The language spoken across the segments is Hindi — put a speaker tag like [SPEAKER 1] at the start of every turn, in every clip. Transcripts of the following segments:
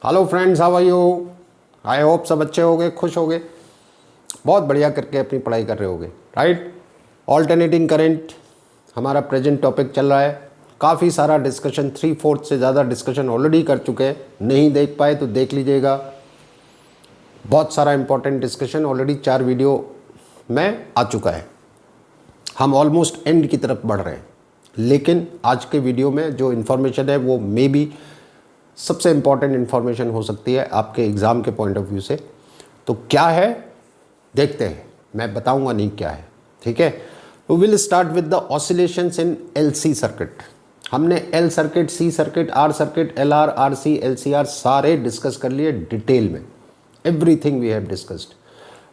[SPEAKER 1] Hello friends, how are you? I hope सब अच्छे होंगे, खुश होंगे, बहुत बढ़िया करके अपनी पढ़ाई कर रहे होंगे, राइट। ऑल्टरनेटिंग करंट हमारा प्रेजेंट टॉपिक चल रहा है। काफ़ी सारा डिस्कशन, 3/4 से ज़्यादा डिस्कशन ऑलरेडी कर चुके हैं। नहीं देख पाए तो देख लीजिएगा, बहुत सारा इंपॉर्टेंट डिस्कशन ऑलरेडी 4 वीडियो में आ चुका है। हम ऑलमोस्ट एंड की तरफ बढ़ रहे हैं, लेकिन आज के वीडियो में जो इन्फॉर्मेशन है वो मे बी सबसे इम्पॉर्टेंट इन्फॉर्मेशन हो सकती है आपके एग्ज़ाम के पॉइंट ऑफ व्यू से। तो क्या है देखते हैं, मैं बताऊंगा नहीं क्या है, ठीक है। We will start with the oscillations in LC circuit. हमने L circuit, C circuit, R circuit, L R, R C, L C R सारे डिस्कस कर लिए डिटेल में। Everything we have discussed.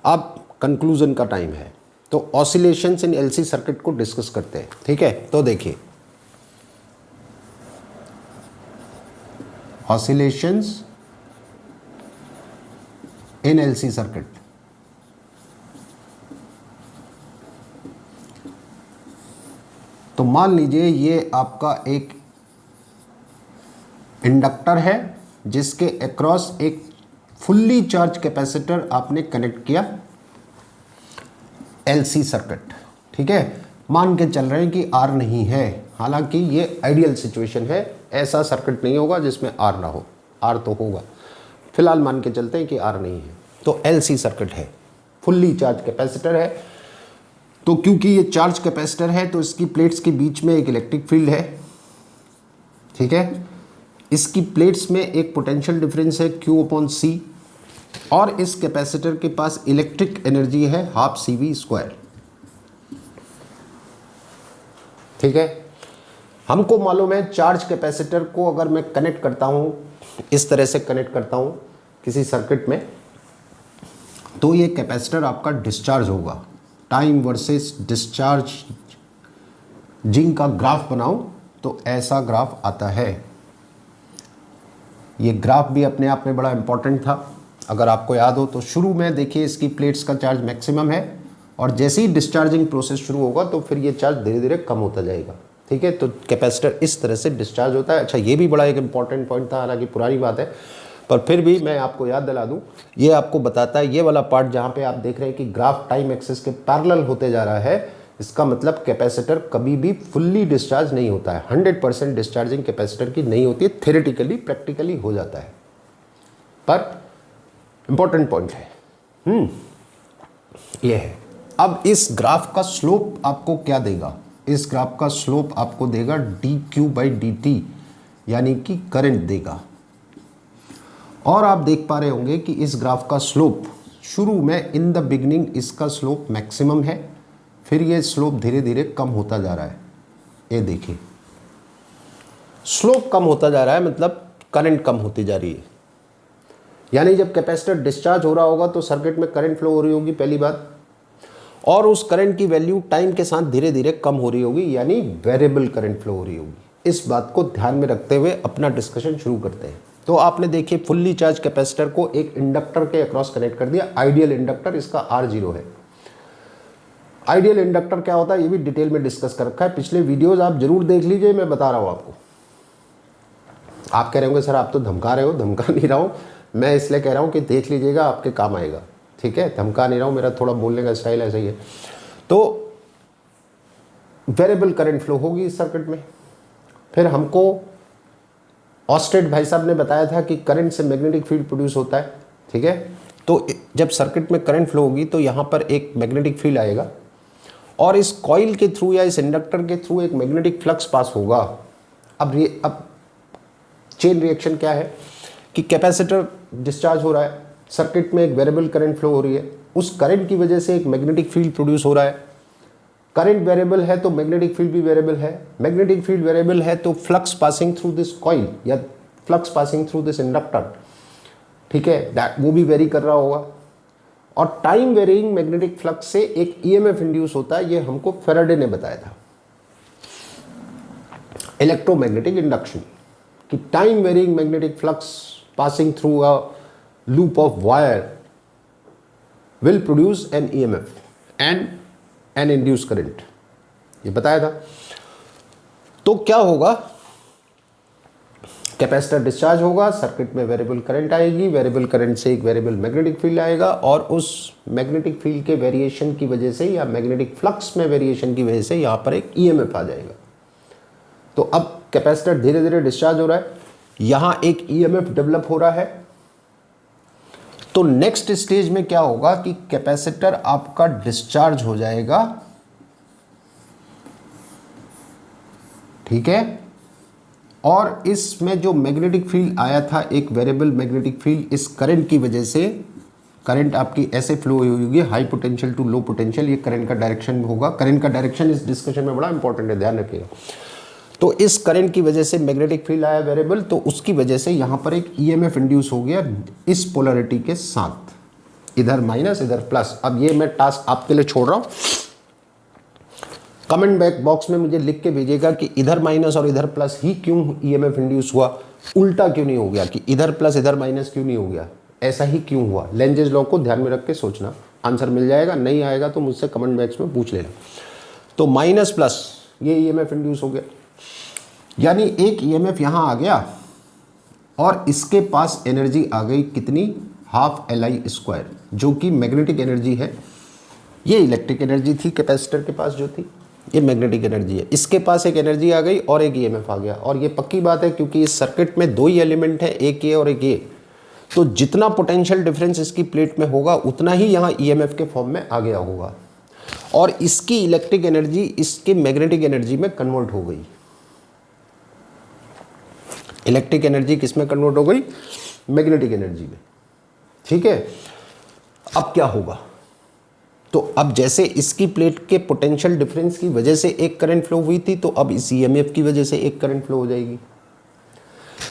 [SPEAKER 1] अब कंक्लूजन का टाइम है, तो ऑसिलेशंस इन एलसी सर्किट को डिस्कस करते हैं, ठीक है। तो देखिए, ऑसिलेशंस इन एलसी सर्किट। तो मान लीजिए ये आपका एक इंडक्टर है जिसके अक्रॉस एक फुल्ली चार्ज कैपेसिटर आपने कनेक्ट किया एलसी सर्किट, ठीक है। मान के चल रहे हैं कि आर नहीं है, हालांकि ये आइडियल सिचुएशन है, ऐसा सर्किट नहीं होगा जिसमें आर ना हो, आर तो होगा। फिलहाल मान के चलते हैं कि आर नहीं है, तो एलसी सर्किट है, फुल्ली चार्ज कैपेसिटर है। तो क्योंकि ये चार्ज कैपेसिटर है तो इसकी प्लेट्स के बीच में एक इलेक्ट्रिक फील्ड है, ठीक है। इसकी प्लेट्स में एक पोटेंशियल डिफरेंस है Q/C, और इस कैपेसिटर के पास इलेक्ट्रिक एनर्जी है 12CV², ठीक है। हमको मालूम है चार्ज कैपेसिटर को अगर मैं कनेक्ट करता हूँ, इस तरह से कनेक्ट करता हूँ किसी सर्किट में, तो ये कैपेसिटर आपका डिस्चार्ज होगा। टाइम वर्सेस डिस्चार्ज जिंक का ग्राफ बनाऊं तो ऐसा ग्राफ आता है। ये ग्राफ भी अपने आप में बड़ा इंपॉर्टेंट था, अगर आपको याद हो तो। शुरू में देखिए इसकी प्लेट्स का चार्ज मैक्सिमम है, और जैसे ही डिस्चार्जिंग प्रोसेस शुरू होगा तो फिर ये चार्ज धीरे धीरे कम होता जाएगा, ठीक है। तो कैपेसिटर इस तरह से डिस्चार्ज होता है। अच्छा, ये भी बड़ा एक इंपॉर्टेंट पॉइंट था, हालांकि पुरानी बात है, पर फिर भी मैं आपको याद दिला दूं। ये आपको बताता है, ये वाला पार्ट जहाँ पे आप देख रहे हैं कि ग्राफ टाइम एक्सिस के पैरेलल होते जा रहा है, इसका मतलब कैपेसिटर कभी भी फुल्ली डिस्चार्ज नहीं होता है। 100% डिस्चार्जिंग कैपेसिटर की नहीं होती है, थ्योरेटिकली प्रैक्टिकली हो जाता है, पर इंपॉर्टेंट पॉइंट है। ये है। अब इस ग्राफ का स्लोप आपको क्या देगा? इस ग्राफ का स्लोप आपको देगा dQ/dt, यानी कि करंट देगा। और आप देख पा रहे होंगे कि इस ग्राफ का स्लोप शुरू में इन द बिगनिंग इसका स्लोप मैक्सिमम है, फिर ये स्लोप धीरे धीरे कम होता जा रहा है। ये देखिए, स्लोप कम होता जा रहा है, मतलब करंट कम होती जा रही है। यानी जब कैपेसिटर डिस्चार्ज हो रहा होगा तो सर्किट में करंट फ्लो हो रही होगी, पहली बात, और उस करंट की वैल्यू टाइम के साथ धीरे धीरे कम हो रही होगी, यानी वेरिएबल करंट फ्लो हो रही होगी। इस बात को ध्यान में रखते हुए अपना डिस्कशन शुरू करते हैं। तो आपने देखिए फुल्ली चार्ज कैपेसिटर को एक इंडक्टर के अक्रॉस कनेक्ट कर दिया, आइडियल इंडक्टर, इसका R0 है। आइडियल इंडक्टर क्या होता है ये भी डिटेल में डिस्कस कर रखा है, पिछले वीडियोस आप जरूर देख लीजिए, मैं बता रहा हूँ आपको। आप कह रहे होंगे सर आप तो धमका रहे हो। धमका नहीं रहा हूँ मैं, इसलिए कह रहा हूँ कि देख लीजिएगा, आपके काम आएगा, ठीक है। धमका नहीं रहा हूँ, मेरा थोड़ा बोलने का स्टाइल ऐसा ही है। तो वेरिएबल करंट फ्लो होगी इस सर्किट में। फिर हमको ऑस्टेड भाई साहब ने बताया था कि करंट से मैग्नेटिक फील्ड प्रोड्यूस होता है, ठीक है। तो जब सर्किट में करंट फ्लो होगी तो यहाँ पर एक मैग्नेटिक फील्ड आएगा, और इस कॉइल के थ्रू या इस इंडक्टर के थ्रू एक मैग्नेटिक फ्लक्स पास होगा। अब चेन रिएक्शन क्या है कि कैपेसिटर डिस्चार्ज हो रहा है, सर्किट में एक वेरिएबल करंट फ्लो हो रही है, उस करंट की वजह से एक मैग्नेटिक फील्ड प्रोड्यूस हो रहा है। करंट वेरिएबल है तो मैग्नेटिक फील्ड भी वेरिएबल है, मैग्नेटिक फील्ड वेरिएबल है तो flux passing through this coil या flux passing through this inductor, ठीक है, वो भी वेरी कर रहा होगा। और टाइम वेरिंग मैग्नेटिक फ्लक्स से एक ईएमएफ इंड्यूस होता है, ये हमको फैराडे ने बताया था, इलेक्ट्रोमैग्नेटिक इंडक्शन, कि time varying magnetic flux passing through a loop of wire will produce an EMF and an induced current, ये बताया था। तो क्या होगा, कैपेसिटर डिस्चार्ज होगा, सर्किट में वेरिएबल करंट आएगी, वेरिएबल करंट से एक वेरिएबल मैग्नेटिक फील्ड आएगा और उस मैग्नेटिक फील्ड के वेरिएशन की वजह से या मैग्नेटिक फ्लक्स में वेरिएशन की वजह से यहाँ पर एक ईएमएफ आ जाएगा। तो अब कैपेसिटर धीरे धीरे डिस्चार्ज हो रहा है, यहाँ एक ईएमएफ डेवलप हो रहा है। तो नेक्स्ट स्टेज में क्या होगा कि कैपेसिटर आपका डिस्चार्ज हो जाएगा, ठीक है, और इसमें जो मैग्नेटिक फील्ड आया था, एक वेरिएबल मैग्नेटिक फील्ड, इस करंट की वजह से करंट आपकी ऐसे फ्लो हुई होगी, high potential to low potential, ये करंट का डायरेक्शन होगा। करंट का डायरेक्शन इस डिस्कशन में बड़ा इंपॉर्टेंट है, ध्यान रखिएगा। तो इस करंट की वजह से मैग्नेटिक फील्ड आया वेरिएबल, तो उसकी वजह से यहाँ पर एक ईएमएफ इंड्यूस हो गया इस पोलरिटी के साथ, इधर माइनस इधर प्लस। अब ये मैं टास्क आपके लिए छोड़ रहा हूँ, कमेंट बैक बॉक्स में मुझे लिख के भेजिएगा कि इधर माइनस और इधर प्लस ही क्यों ईएमएफ इंड्यूस हुआ, उल्टा क्यों नहीं हो गया कि इधर प्लस इधर माइनस क्यों नहीं हो गया, ऐसा ही क्यों हुआ। लेंजेज लॉ को ध्यान में रख के सोचना, आंसर मिल जाएगा, नहीं आएगा तो मुझसे कमेंट बॉक्स में पूछ लेना। तो माइनस प्लस ये ईएमएफ इंड्यूस हो गया, यानी एक ईएमएफ यहाँ आ गया और इसके पास एनर्जी आ गई कितनी, हाफ Li², जो कि मैग्नेटिक एनर्जी है। ये इलेक्ट्रिक एनर्जी थी कैपेसिटर के पास जो थी, ये मैग्नेटिक एनर्जी है। इसके पास एक एनर्जी आ गई और एक ईएमएफ आ गया, और ये पक्की बात है क्योंकि इस सर्किट में दो ही एलिमेंट है, एक ये और एक ये। तो जितना पोटेंशियल डिफरेंस इसकी प्लेट में होगा उतना ही यहाँ ईएमएफ के फॉर्म में आ गया होगा, और इसकी इलेक्ट्रिक एनर्जी इसके मैग्नेटिक एनर्जी में कन्वर्ट हो गई। इलेक्ट्रिक एनर्जी किस में कन्वर्ट हो गई, मैग्नेटिक एनर्जी में, ठीक है। अब क्या होगा, तो अब जैसे इसकी प्लेट के पोटेंशियल डिफरेंस की वजह से एक करंट फ्लो हुई थी, तो अब इस ईएमएफ की वजह से एक करंट फ्लो हो जाएगी।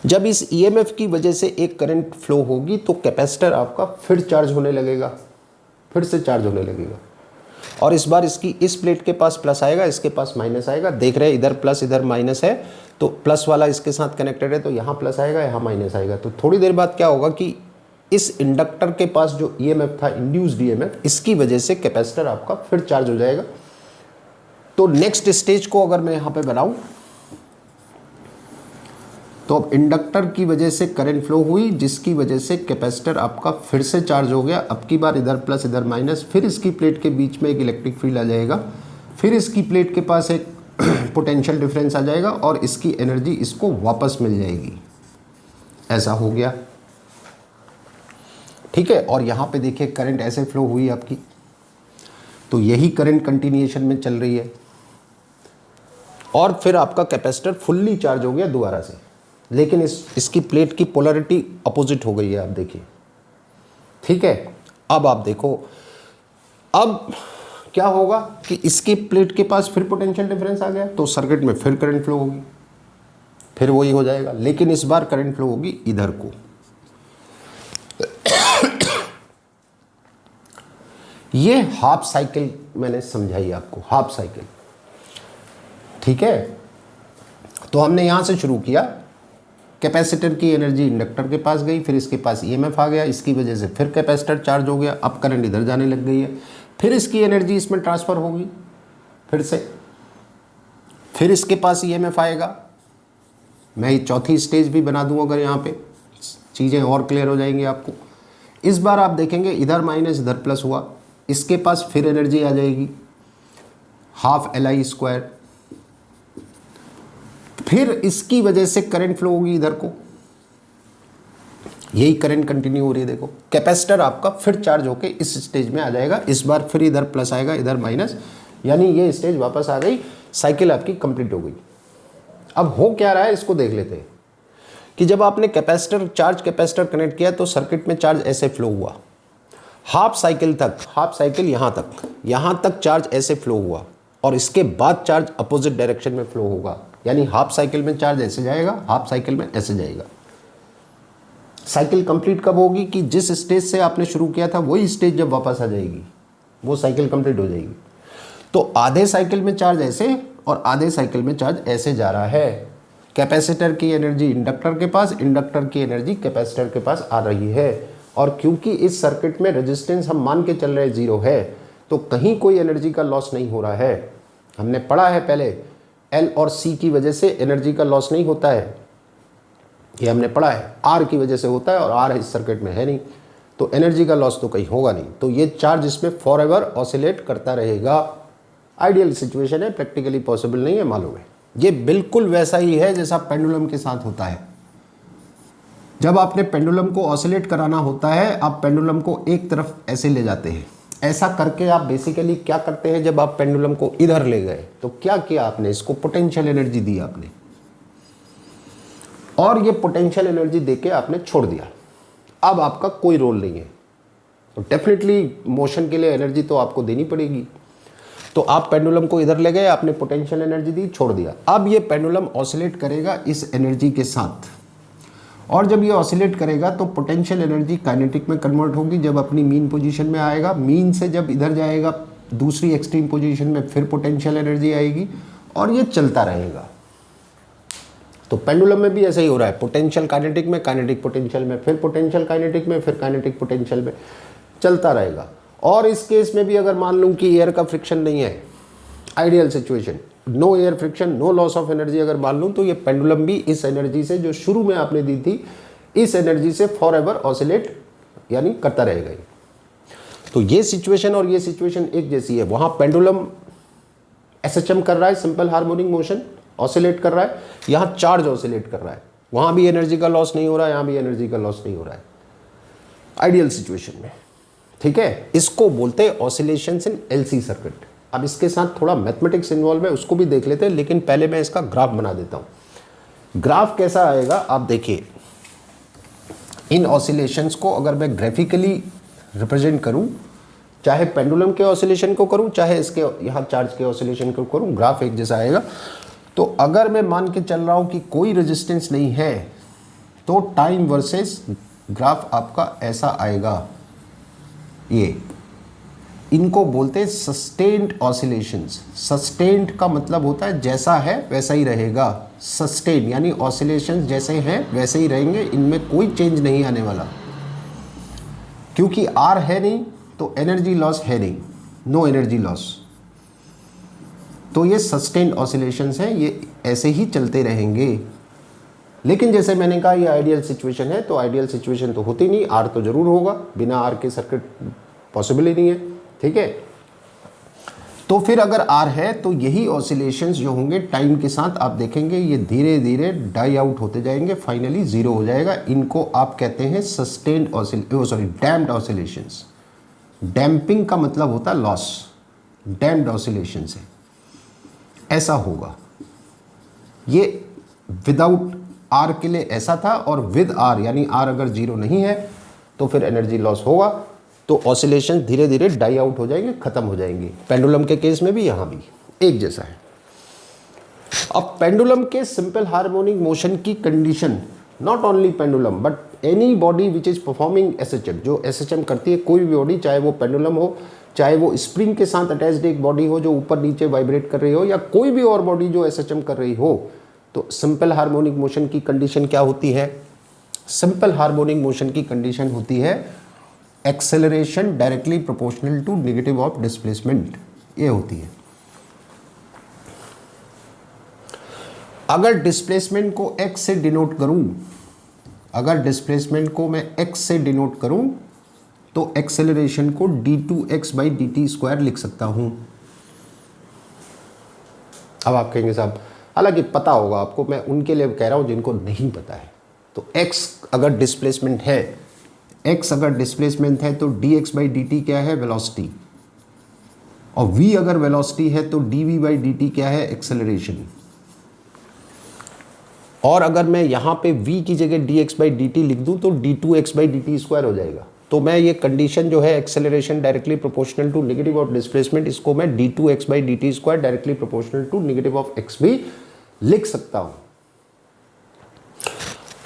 [SPEAKER 1] जब इस ईएमएफ की वजह से एक करंट फ्लो होगी तो कैपेसिटर आपका फिर चार्ज होने लगेगा, फिर से चार्ज होने लगेगा, और इस बार इसकी इस प्लेट के पास प्लस आएगा, इसके पास माइनस आएगा। देख रहे हैं इधर प्लस इधर माइनस है, तो प्लस वाला इसके साथ कनेक्टेड है, तो यहाँ प्लस आएगा यहाँ माइनस आएगा। तो थोड़ी देर बाद क्या होगा कि इस इंडक्टर के पास जो ईएमएफ था, इंड्यूस्ड ईएमएफ, इसकी वजह से कैपेसिटर आपका फिर चार्ज हो जाएगा। तो नेक्स्ट स्टेज को अगर मैं यहाँ पे बनाऊं, तो अब इंडक्टर की वजह से करंट फ्लो हुई, जिसकी वजह से कैपेसिटर आपका फिर से चार्ज हो गया। अब की बार इधर प्लस इधर माइनस, फिर इसकी प्लेट के बीच में एक इलेक्ट्रिक फील्ड आ जाएगा, फिर इसकी प्लेट के पास एक पोटेंशियल डिफरेंस आ जाएगा और इसकी एनर्जी इसको वापस मिल जाएगी। ऐसा हो गया, ठीक है। और यहाँ पे देखिए करंट ऐसे फ्लो हुई आपकी, तो यही करंट कंटिन्यूएशन में चल रही है, और फिर आपका कैपेसिटर फुल्ली चार्ज हो गया दोबारा से, लेकिन इसकी प्लेट की पोलरिटी अपोजिट हो गई है, आप देखिए, ठीक है। अब आप देखो, अब क्या होगा कि इसकी प्लेट के पास फिर पोटेंशियल डिफरेंस आ गया, तो सर्किट में फिर करंट फ्लो होगी, फिर वही हो जाएगा, लेकिन इस बार करंट फ्लो होगी इधर को। ये हाफ साइकिल मैंने समझाई आपको, हाफ साइकिल, ठीक है। तो हमने यहां से शुरू किया, कैपेसिटर की एनर्जी इंडक्टर के पास गई, फिर इसके पास ईएमएफ आ गया, इसकी वजह से फिर कैपेसिटर चार्ज हो गया, अब करंट इधर जाने लग गई है, फिर इसकी एनर्जी इसमें ट्रांसफर होगी फिर से, फिर इसके पास ईएमएफ आएगा। मैं ये चौथी स्टेज भी बना दूं अगर यहाँ पे, चीज़ें और क्लियर हो जाएंगी आपको। इस बार आप देखेंगे इधर माइनस इधर प्लस हुआ, इसके पास फिर एनर्जी आ जाएगी हाफ Li², फिर इसकी वजह से करंट फ्लो होगी इधर को, यही करंट कंटिन्यू हो रही है। देखो कैपेसिटर आपका फिर चार्ज होके इस स्टेज में आ जाएगा, इस बार फिर इधर प्लस आएगा इधर माइनस, यानी ये स्टेज वापस आ गई, साइकिल आपकी कंप्लीट हो गई। अब हो क्या रहा है इसको देख लेते हैं कि जब आपने कैपेसिटर कनेक्ट किया तो सर्किट में चार्ज ऐसे फ्लो हुआ हाफ साइकिल तक, हाफ साइकिल यहाँ तक चार्ज ऐसे फ्लो हुआ, और इसके बाद चार्ज अपोजिट डायरेक्शन में फ्लो होगा, यानी हाफ साइकिल में चार्ज ऐसे जाएगा, हाफ साइकिल में ऐसे जाएगा। साइकिल कंप्लीट कब होगी कि जिस स्टेज से आपने शुरू किया था वही स्टेज जब वापस आ जाएगी, वो साइकिल कंप्लीट हो जाएगी। तो आधे साइकिल में चार्ज ऐसे और आधे साइकिल में चार्ज ऐसे जा रहा है। कैपेसिटर की एनर्जी इंडक्टर के पास, इंडक्टर की एनर्जी कैपेसिटर के पास आ रही है, और क्योंकि इस सर्किट में रेजिस्टेंस हम मान के चल रहे हैं 0 है, तो कहीं कोई एनर्जी का लॉस नहीं हो रहा है। हमने पढ़ा है पहले, L और C की वजह से एनर्जी का लॉस नहीं होता है, ये हमने पढ़ा है, आर की वजह से होता है और आर इस सर्किट में है नहीं, तो एनर्जी का लॉस तो कहीं होगा नहीं। तो ये चार्ज इसमें फॉर एवर ऑसिलेट करता रहेगा। आइडियल सिचुएशन है, प्रैक्टिकली पॉसिबल नहीं है, मालूम है। ये बिल्कुल वैसा ही है जैसा पेंडुलम के साथ होता है। जब आपने पेंडुलम को ऑसिलेट कराना होता है, आप पेंडुलम को एक तरफ ऐसे ले जाते हैं। ऐसा करके आप बेसिकली क्या करते हैं, जब आप पेंडुलम को इधर ले गए तो क्या किया आपने, इसको पोटेंशियल एनर्जी दी आपने, और ये पोटेंशियल एनर्जी देके आपने छोड़ दिया। अब आपका कोई रोल नहीं है, तो डेफिनेटली मोशन के लिए एनर्जी तो आपको देनी पड़ेगी। तो आप पेंडुलम को इधर ले गए, आपने पोटेंशियल एनर्जी दी, छोड़ दिया। अब ये पेंडुलम ऑसिलेट करेगा इस एनर्जी के साथ, और जब ये ऑसिलेट करेगा तो पोटेंशियल एनर्जी काइनेटिक में कन्वर्ट होगी। जब अपनी मीन पोजीशन में आएगा, मीन से जब इधर जाएगा दूसरी एक्सट्रीम पोजीशन में, फिर पोटेंशियल एनर्जी आएगी और ये चलता रहेगा। तो पेंडुलम में भी ऐसा ही हो रहा है, पोटेंशियल काइनेटिक में, काइनेटिक पोटेंशियल में, फिर पोटेंशियल काइनेटिक में, फिर काइनेटिक पोटेंशियल में, चलता रहेगा। और इस केस में भी अगर मान लूँ कि एयर का फ्रिक्शन नहीं है, ideal situation, no air friction, no loss of energy अगर मान लूँ, तो ये पेंडुलम भी इस एनर्जी से जो शुरू में आपने दी थी, इस एनर्जी से फॉर एवर ऑसिलेट यानी करता रहेगा। तो ये सिचुएशन और ये सिचुएशन एक जैसी है। वहाँ पेंडुलम एसएचएम कर रहा है, सिंपल हार्मोनिक मोशन, ऑसिलेट कर रहा है। यहाँ चार्ज ऑसिलेट कर रहा है, वहाँ भी एनर्जी का लॉस नहीं हो रहा है, यहाँ भी एनर्जी का लॉस नहीं हो रहा है आइडियल सिचुएशन में। ठीक है, इसको बोलते हैं ऑसिलेशंस इन एलसी सर्किट। अब इसके साथ थोड़ा मैथमेटिक्स इन्वॉल्व है, उसको भी देख लेते हैं, लेकिन पहले मैं इसका ग्राफ बना देता हूँ। ग्राफ कैसा आएगा आप देखिए। इन ऑसिलेशंस को अगर मैं ग्राफिकली रिप्रेजेंट करूँ, चाहे पेंडुलम के ऑसिलेशन को करूँ, चाहे इसके यहाँ चार्ज के ऑसिलेशन को करूँ, ग्राफ एक जैसा आएगा। तो अगर मैं मान के चल रहा हूँ कि कोई रेजिस्टेंस नहीं है, तो टाइम वर्सेस ग्राफ आपका ऐसा आएगा। ये इनको बोलते हैं सस्टेन्ड ऑसिलेशंस। सस्टेन्ड का मतलब होता है जैसा है वैसा ही रहेगा। सस्टेन यानी ऑसिलेशंस जैसे हैं वैसे ही रहेंगे, इनमें कोई चेंज नहीं आने वाला। क्योंकि आर है नहीं तो एनर्जी लॉस है नहीं, नो एनर्जी लॉस। तो ये सस्टेन्ड ऑसिलेशंस हैं, ये ऐसे ही चलते रहेंगे। लेकिन जैसे मैंने कहा ये आइडियल सिचुएशन है, तो आइडियल सिचुएशन तो होती नहीं, आर तो जरूर होगा, बिना आर के सर्किट पॉसिबल ही नहीं है। ठीक है, तो फिर अगर आर है तो यही ऑसिलेशंस जो होंगे टाइम के साथ आप देखेंगे ये धीरे धीरे डाई आउट होते जाएंगे, फाइनली जीरो हो जाएगा। इनको आप कहते हैं सस्टेन्ड डैम्प्ड ऑसिलेशंस। डैम्पिंग का मतलब होता है लॉस, डैम्प्ड ऑसिलेशंस है, ऐसा होगा। ये विदाउट आर के लिए ऐसा था, और विद आर यानी आर अगर जीरो नहीं है तो फिर एनर्जी लॉस होगा, तो ऑसिलेशन धीरे धीरे डाई आउट हो जाएंगे, खत्म हो जाएंगे। पेंडुलम के केस में भी यहाँ भी एक जैसा है। अब पेंडुलम के सिंपल हार्मोनिक मोशन की condition, not only pendulum but any body which is performing SHM, जो एसएचएम करती है कोई भी बॉडी, चाहे वो पेंडुलम हो, चाहे वो स्प्रिंग के साथ अटैच्ड एक बॉडी हो जो ऊपर नीचे वाइब्रेट कर रही हो, या कोई भी और बॉडी जो एसएचएम कर रही हो, तो सिंपल हार्मोनिक मोशन की कंडीशन क्या होती है? सिंपल हार्मोनिक मोशन की कंडीशन होती है acceleration directly proportional to negative of displacement, ये होती है। अगर डिस्प्लेसमेंट को x से डिनोट करूं, अगर डिस्प्लेसमेंट को मैं x से डिनोट करूं, तो एक्सेलरेशन को d2x/dt² लिख सकता हूं। अब आप कहेंगे साहब, हालांकि पता होगा आपको, मैं उनके लिए कह रहा हूं जिनको नहीं पता है। तो x अगर डिस्प्लेसमेंट है, x अगर डिस्प्लेसमेंट है तो dx/dt क्या है? वेलोसिटी। और v अगर वेलोसिटी है तो dv/dt क्या है? एक्सेलरेशन। और अगर मैं यहाँ पे v की जगह dx/dt लिख दूँ तो d2x/dt² हो जाएगा। तो मैं ये कंडीशन जो है acceleration directly proportional to negative of displacement, इसको मैं d2x/dt² directly proportional to negative of x भी लिख सकता हूँ।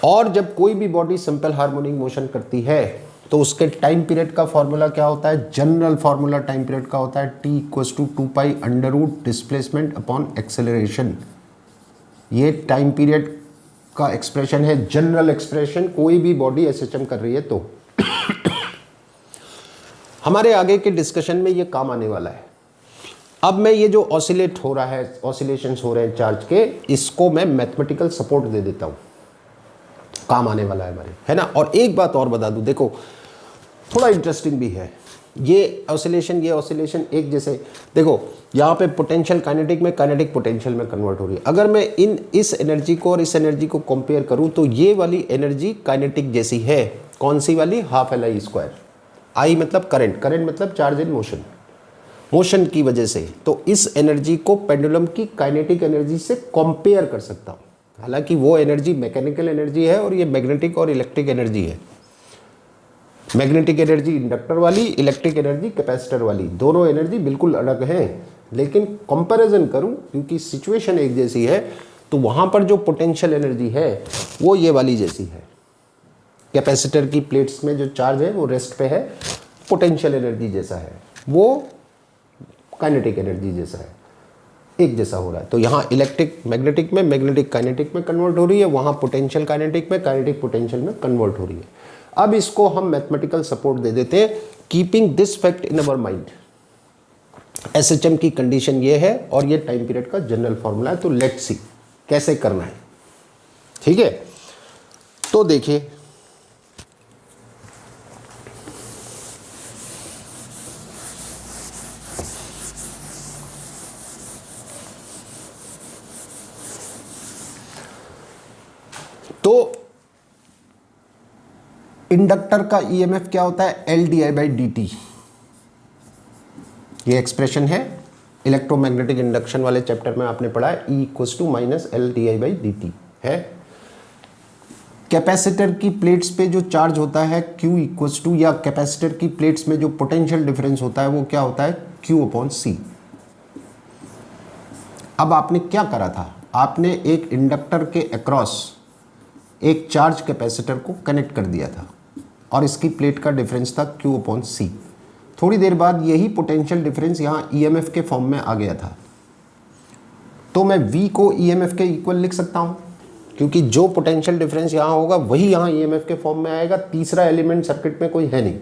[SPEAKER 1] और जब कोई भी बॉडी सिंपल हार्मोनिक मोशन करती है तो उसके टाइम पीरियड का फॉर्मूला क्या होता है? जनरल फॉर्मूला टाइम पीरियड का होता है t = 2π डिस्प्लेसमेंट अपॉन एक्सेलरेशन। ये टाइम पीरियड का एक्सप्रेशन है, जनरल एक्सप्रेशन, कोई भी बॉडी एसएचएम कर रही है तो। हमारे आगे के डिस्कशन में ये काम आने वाला है। अब मैं ये जो ऑसिलेट हो रहा है, ऑसिलेशंस हो रहे हैं चार्ज के, इसको मैं मैथमेटिकल सपोर्ट दे देता हूँ। काम आने वाला है हमारे, है ना। और एक बात और बता दूं, देखो थोड़ा इंटरेस्टिंग भी है, ये ऑसिलेशन एक जैसे, देखो यहाँ पे पोटेंशियल काइनेटिक में, काइनेटिक पोटेंशियल में कन्वर्ट हो रही है। अगर मैं इस एनर्जी को और इस एनर्जी को कंपेयर करूँ तो ये वाली एनर्जी काइनेटिक जैसी है। कौन सी वाली? Half L I square. I मतलब करंट, करंट मतलब चार्ज इन मोशन, मोशन की वजह से। तो इस एनर्जी को पेंडुलम की काइनेटिक एनर्जी से कंपेयर कर सकता हूँ। हालांकि वो एनर्जी मैकेनिकल एनर्जी है और ये मैग्नेटिक और इलेक्ट्रिक एनर्जी है। मैग्नेटिक एनर्जी इंडक्टर वाली, इलेक्ट्रिक एनर्जी कैपेसिटर वाली, दोनों एनर्जी बिल्कुल अलग हैं। लेकिन कंपैरिजन करूं, क्योंकि सिचुएशन एक जैसी है, तो वहां पर जो पोटेंशियल एनर्जी है वो ये वाली जैसी है। कैपेसिटर की प्लेट्स में जो चार्ज है वो रेस्ट पे है, पोटेंशियल एनर्जी जैसा है, वो काइनेटिक एनर्जी जैसा है, एक जैसा हो रहा है। तो यहाँ इलेक्ट्रिक मैग्नेटिक में, मैग्नेटिक काइनेटिक में कन्वर्ट हो रही है, वहाँ पोटेंशियल काइनेटिक में, काइनेटिक पोटेंशियल में कन्वर्ट हो रही है। अब इसको हम मैथमेटिकल सपोर्ट दे देते हैं, keeping this fact in our mind. SHM की कंडीशन ये है और ये टाइम पीरियड का जनरल फॉर्मूला है। तो लेट्स सी कैसे करना है, ठीक है। तो देखिए, तो इंडक्टर का ईएमएफ क्या होता है? L D I by D T. ये एक्सप्रेशन है इलेक्ट्रोमैग्नेटिक इंडक्शन वाले चैप्टर में आपने पढ़ा है, E equals to minus L D I by D T है। कैपेसिटर की प्लेट्स पे जो चार्ज होता है Q इक्वल्स टू, या कैपेसिटर की प्लेट्स में जो पोटेंशियल डिफरेंस होता है वो क्या होता है? Q अपॉन सी। अब आपने क्या करा था? आपने एक इंडक्टर के अक्रॉस एक चार्ज कैपेसिटर को कनेक्ट कर दिया था और इसकी प्लेट का डिफरेंस था Q अपॉन सी। थोड़ी देर बाद यही पोटेंशियल डिफरेंस यहाँ ईएमएफ के फॉर्म में आ गया था। तो मैं V को ईएमएफ के इक्वल लिख सकता हूँ, क्योंकि जो पोटेंशियल डिफरेंस यहाँ होगा वही यहाँ ईएमएफ के फॉर्म में आएगा। तीसरा एलिमेंट सर्किट में कोई है नहीं।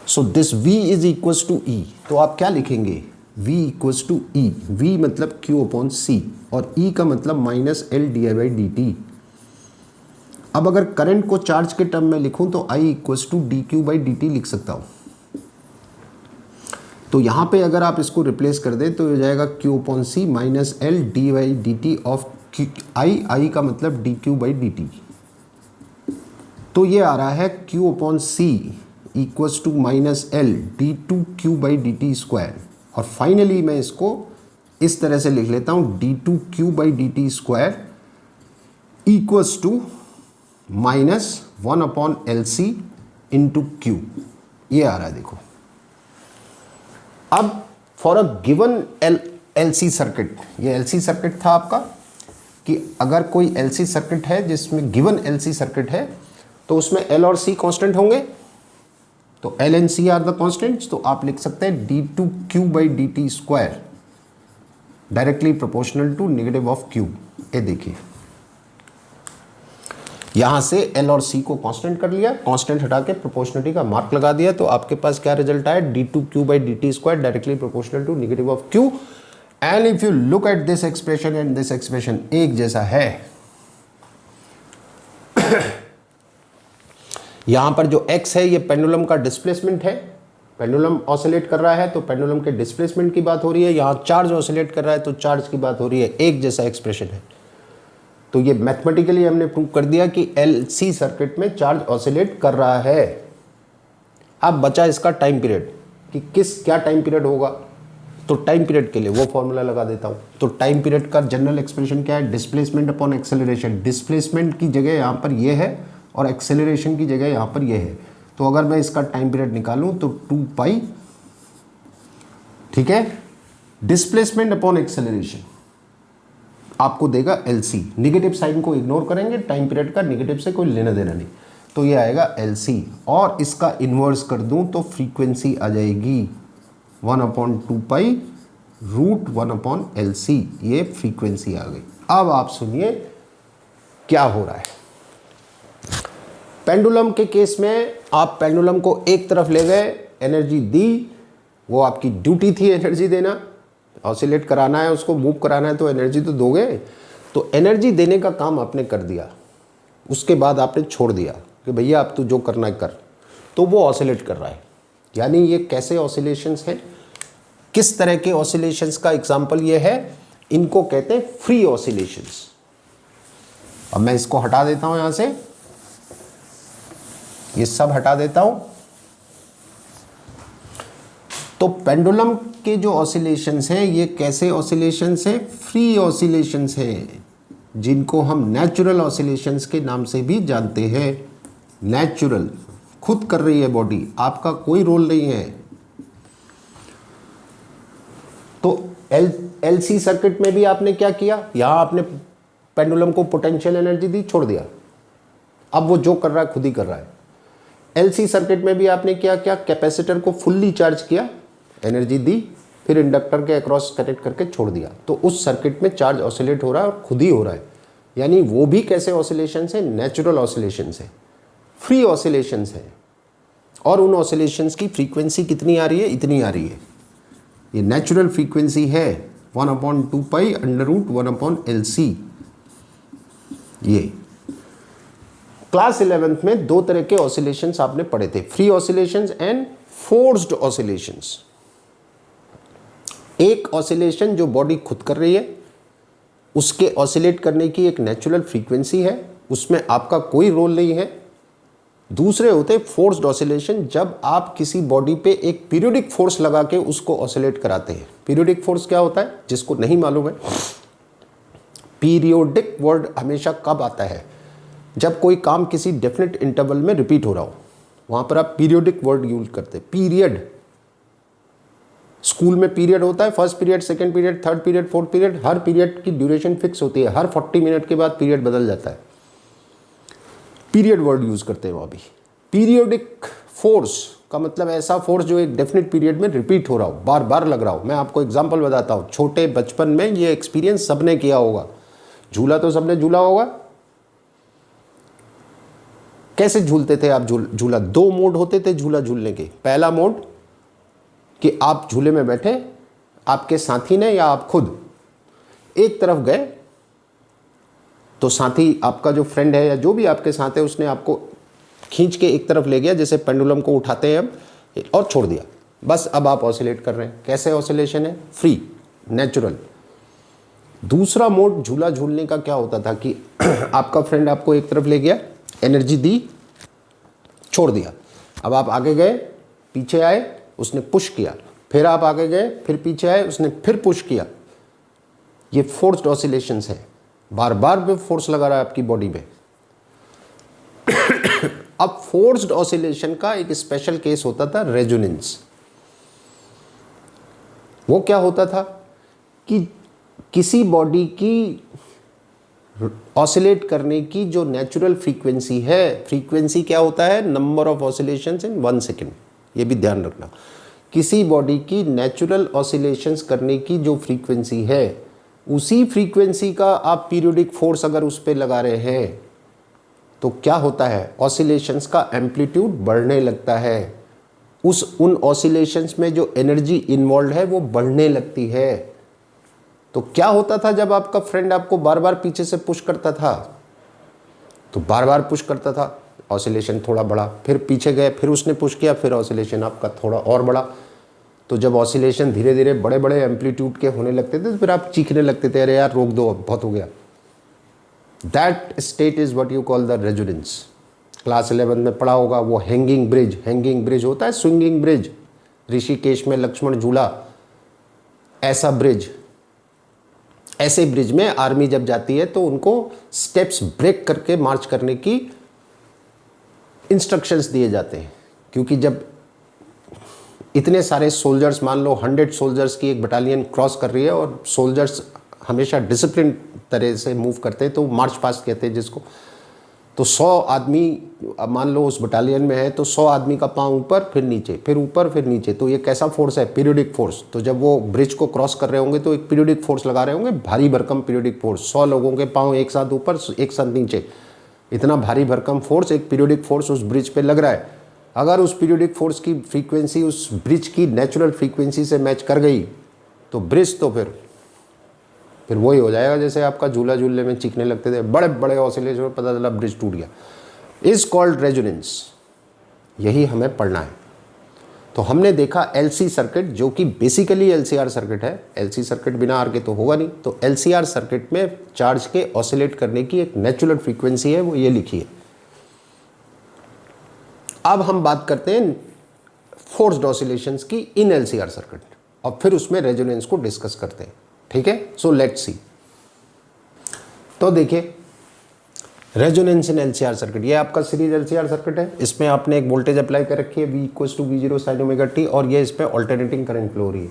[SPEAKER 1] So this V is equals to E। तो आप क्या लिखेंगे? V equals to E। V मतलब Q अपॉन C और E का मतलब minus L D I by D T. अब अगर करंट को चार्ज के टर्म में लिखूं तो I equals to D Q by D T लिख सकता हूं। तो यहां पे अगर आप इसको रिप्लेस कर दें तो हो जाएगा Q upon C minus L D by D T of I का मतलब D Q by D T. तो ये आ रहा है Q upon C equals to minus L D two Q by D T square. और फाइनली मैं इसको इस तरह से लिख लेता हूं, D two Q by D T square equals to minus 1 upon L C into Q. ये आ रहा है, देखो। अब for a given LC circuit, ये एलसी सर्किट था आपका, कि अगर कोई एलसी सर्किट है जिसमें गिवन एलसी सर्किट है तो उसमें एल और सी कांस्टेंट होंगे। तो L and C are the constants. तो आप लिख सकते हैं D two Q by D T square directly proportional to negative of Q. ये देखिए, यहां से एल और सी को कांस्टेंट कर लिया, कांस्टेंट हटा के प्रोपोर्शनलिटी का मार्क लगा दिया, तो आपके पास क्या रिजल्ट आया? D two Q by D T square directly proportional to negative of Q. And if you look at this expression and this expression, एक जैसा है। यहां पर जो x है ये पेंडुलम का डिस्प्लेसमेंट है। पेंडुलम ऑसिलेट कर रहा है तो पेंडुलम के डिस्प्लेसमेंट की बात हो रही है। यहां चार्ज ऑसिलेट कर रहा है तो चार्ज की बात हो रही है। एक जैसा एक्सप्रेशन है। तो ये मैथमेटिकली हमने प्रूव कर दिया कि एलसी सर्किट में चार्ज ऑसिलेट कर रहा है। अब बचा इसका टाइम पीरियड, कि क्या टाइम पीरियड होगा। तो टाइम पीरियड के लिए वो फॉर्मूला लगा देता हूं। तो टाइम पीरियड का जनरल एक्सप्रेशन क्या है? Displacement upon acceleration. डिस्प्लेसमेंट की जगह यहां पर ये है और एक्सेलरेशन की जगह यहां पर ये है। तो अगर मैं इसका टाइम पीरियड निकालूं तो 2 पाई, ठीक है, डिस्प्लेसमेंट अपॉन एक्सेलरेशन आपको देगा LC। नेगेटिव साइन को इग्नोर करेंगे, टाइम पीरियड का नेगेटिव से कोई लेना देना नहीं। तो ये आएगा LC, और इसका इन्वर्स कर दूं तो फ्रीक्वेंसी आ जाएगी 1/2 पाई रूट 1/LC। ये फ्रीक्वेंसी आ गई। अब आप सुनिए क्या हो रहा है। पेंडुलम के केस में आप पेंडुलम को एक तरफ ले गए, एनर्जी दी, वो आपकी ड्यूटी थी एनर्जी देना। ऑसिलेट कराना है, उसको मूव कराना है तो एनर्जी तो दोगे। तो एनर्जी देने का काम आपने कर दिया। उसके बाद आपने छोड़ दिया कि भैया अब तू जो करना है कर, तो वो ऑसिलेट कर रहा है। यानी ये कैसे ऑसिलेशंस हैं, किस तरह के ऑसिलेशंस का एग्जाम्पल ये है, इनको कहते हैं फ्री ऑसिलेशंस। अब मैं इसको हटा देता हूं यहां से, ये सब हटा देता हूं। तो पेंडुलम के जो ऑसिलेशंस हैं ये कैसे ऑसिलेशंस हैं, फ्री ऑसिलेशंस हैं, जिनको हम नेचुरल ऑसिलेशंस के नाम से भी जानते हैं। नेचुरल, खुद कर रही है बॉडी, आपका कोई रोल नहीं है। तो एलसी सर्किट में भी आपने क्या किया, यहां आपने पेंडुलम को पोटेंशियल एनर्जी दी, छोड़ दिया, अब वो जो कर रहा है खुद ही कर रहा है। एलसी सर्किट में भी आपने क्या किया, कैपेसिटर को फुल्ली चार्ज किया, एनर्जी दी, फिर इंडक्टर के अक्रॉस कनेक्ट करके छोड़ दिया, तो उस सर्किट में चार्ज ऑसिलेट हो रहा है और खुद ही हो रहा है। यानी वो भी कैसे ऑसिलेशंस है, नेचुरल ऑसिलेशंस है, फ्री ऑसिलेशंस है। और उन ऑसिलेशंस की फ्रीक्वेंसी कितनी आ रही है, इतनी आ रही है। ये नेचुरल फ्रीक्वेंसी है 1/2 पाई √1/LC। ये क्लास 11th में दो तरह के ऑसिलेशंस आपने पढ़े थे, free oscillations and forced oscillations. एक ऑसिलेशन जो बॉडी खुद कर रही है, उसके ऑसिलेट करने की एक नेचुरल फ्रीक्वेंसी है, उसमें आपका कोई रोल नहीं है। दूसरे होते फोर्स्ड ऑसिलेशन, जब आप किसी बॉडी पे एक पीरियोडिक फोर्स लगा के उसको ऑसिलेट कराते हैं। पीरियोडिक फोर्स क्या होता है, जिसको नहीं मालूम है, पीरियोडिक वर्ड हमेशा कब आता है, जब कोई काम किसी डेफिनेट इंटरवल में रिपीट हो रहा हो, वहां पर आप पीरियोडिक वर्ड यूज करते हैं। पीरियड, स्कूल में पीरियड होता है, first period, second period, third period, fourth period, हर पीरियड की ड्यूरेशन फिक्स होती है, हर 40 मिनट के बाद पीरियड बदल जाता है। पीरियड वर्ड यूज करते हैं वहां भी। पीरियोडिक फोर्स का मतलब ऐसा फोर्स जो एक डेफिनेट पीरियड में रिपीट हो रहा हो, बार बार लग रहा हो। मैं आपको एग्जांपल बताता हूं, छोटे बचपन में ये एक्सपीरियंस सबने किया होगा, झूला तो सबने झूला होगा। कैसे झूलते थे आप झूला, दो मोड होते थे झूला झूलने के। पहला मोड कि आप झूले में बैठे, आपके साथी ने या आप खुद एक तरफ गए, तो साथी आपका जो फ्रेंड है या जो भी आपके साथ है उसने आपको खींच के एक तरफ ले गया, जैसे पेंडुलम को उठाते हैं हम, और छोड़ दिया, बस अब आप ऑसिलेट कर रहे हैं। कैसे ऑसिलेशन है, फ्री, नेचुरल। दूसरा मोड झूला झूलने का क्या होता था कि आपका फ्रेंड आपको एक तरफ ले गया, एनर्जी दी, छोड़ दिया, अब आप आगे गए, पीछे आए, उसने पुश किया, फिर आप आगे गए, फिर पीछे आए, उसने फिर पुश किया। ये फोर्स्ड ऑसिलेशंस है, बार बार वो फोर्स लगा रहा है आपकी बॉडी में। अब फोर्स्ड ऑसिलेशन का एक स्पेशल केस होता था, रेजोनेंस। वो क्या होता था कि किसी बॉडी की ऑसिलेट करने की जो नेचुरल फ्रीक्वेंसी है, फ्रीक्वेंसी क्या होता है, number of oscillations in 1 second, ये भी ध्यान रखना। किसी बॉडी की नेचुरल ऑसिलेशंस करने की जो फ्रीक्वेंसी है, उसी फ्रीक्वेंसी का आप पीरियोडिक फोर्स अगर उस पर लगा रहे हैं तो क्या होता है, ऑसिलेशंस का एम्पलीट्यूड बढ़ने लगता है। उन ऑसिलेशंस में जो एनर्जी इन्वॉल्व है वो बढ़ने लगती है। तो क्या होता था, जब आपका फ्रेंड आपको बार बार पीछे से पुश करता था, तो बार बार पुश करता था, ऑसिलेशन थोड़ा बढ़ा, फिर पीछे गए, फिर उसने पुश किया, फिर ऑसिलेशन आपका थोड़ा और बढ़ा। तो जब ऑसिलेशन धीरे धीरे बड़े बड़े एम्पलीट्यूड के होने लगते थे, तो फिर आप चीखने लगते थे, अरे यार रोक दो, अब बहुत हो गया। That state is what you call the resonance. Class 11 में पढ़ा होगा वो हैंगिंग ब्रिज। हैंगिंग ब्रिज होता है स्विंगिंग ब्रिज, ऋषिकेश में लक्ष्मण झूला, ऐसा ब्रिज। ऐसे ब्रिज में आर्मी जब जाती है तो उनको स्टेप्स ब्रेक करके मार्च करने की इंस्ट्रक्शंस दिए जाते हैं, क्योंकि जब इतने सारे सोल्जर्स, मान लो 100 सोल्जर्स की एक बटालियन क्रॉस कर रही है, और सोल्जर्स हमेशा डिसिप्लिन तरह से मूव करते हैं, तो मार्च पास्ट कहते हैं जिसको। तो 100 आदमी मान लो उस बटालियन में है, तो 100 आदमी का पाँव ऊपर, फिर नीचे, फिर ऊपर, फिर नीचे। तो ये कैसा फोर्स है, पीरियोडिक फोर्स। तो जब वो ब्रिज को क्रॉस कर रहे होंगे तो एक पीरियोडिक फोर्स लगा रहे होंगे, भारी भरकम पीरियोडिक फोर्स। 100 लोगों के पाँव एक साथ ऊपर, एक साथ नीचे, इतना भारी भरकम फोर्स, एक पीरियोडिक फोर्स उस ब्रिज पे लग रहा है। अगर उस पीरियोडिक फोर्स की फ्रीक्वेंसी उस ब्रिज की नेचुरल फ्रीक्वेंसी से मैच कर गई तो ब्रिज तो फिर फिर वही हो जाएगा जैसे आपका झूला झूलने में चीखने लगते थे, बड़े बड़े ऑसिलेशन में पता चला ब्रिज टूट गया। Is called resonance. यही हमें पढ़ना है। तो हमने देखा एलसी सर्किट, जो कि बेसिकली एलसीआर सर्किट है। एलसी सर्किट बिना आर के तो होगा नहीं। तो एलसीआर सर्किट में चार्ज के ऑसिलेट करने की एक नेचुरल फ्रीक्वेंसी है, वो ये लिखी है। अब हम बात करते हैं फोर्स्ड ऑसिलेशंस की इन एलसीआर सर्किट, और फिर उसमें रेजोनेंस को डिस्कस करते हैं। ठीक है, सो लेट्स सी। तो देखिए, रेजोनेंस इन एलसीआर सर्किट, ये आपका सीरीज एलसीआर सर्किट है। इसमें आपने एक वोल्टेज अप्लाई कर रखी है V = V0 sin omega t, और ये इस पे ऑल्टरनेटिंग करंट फ्लो हो रही है।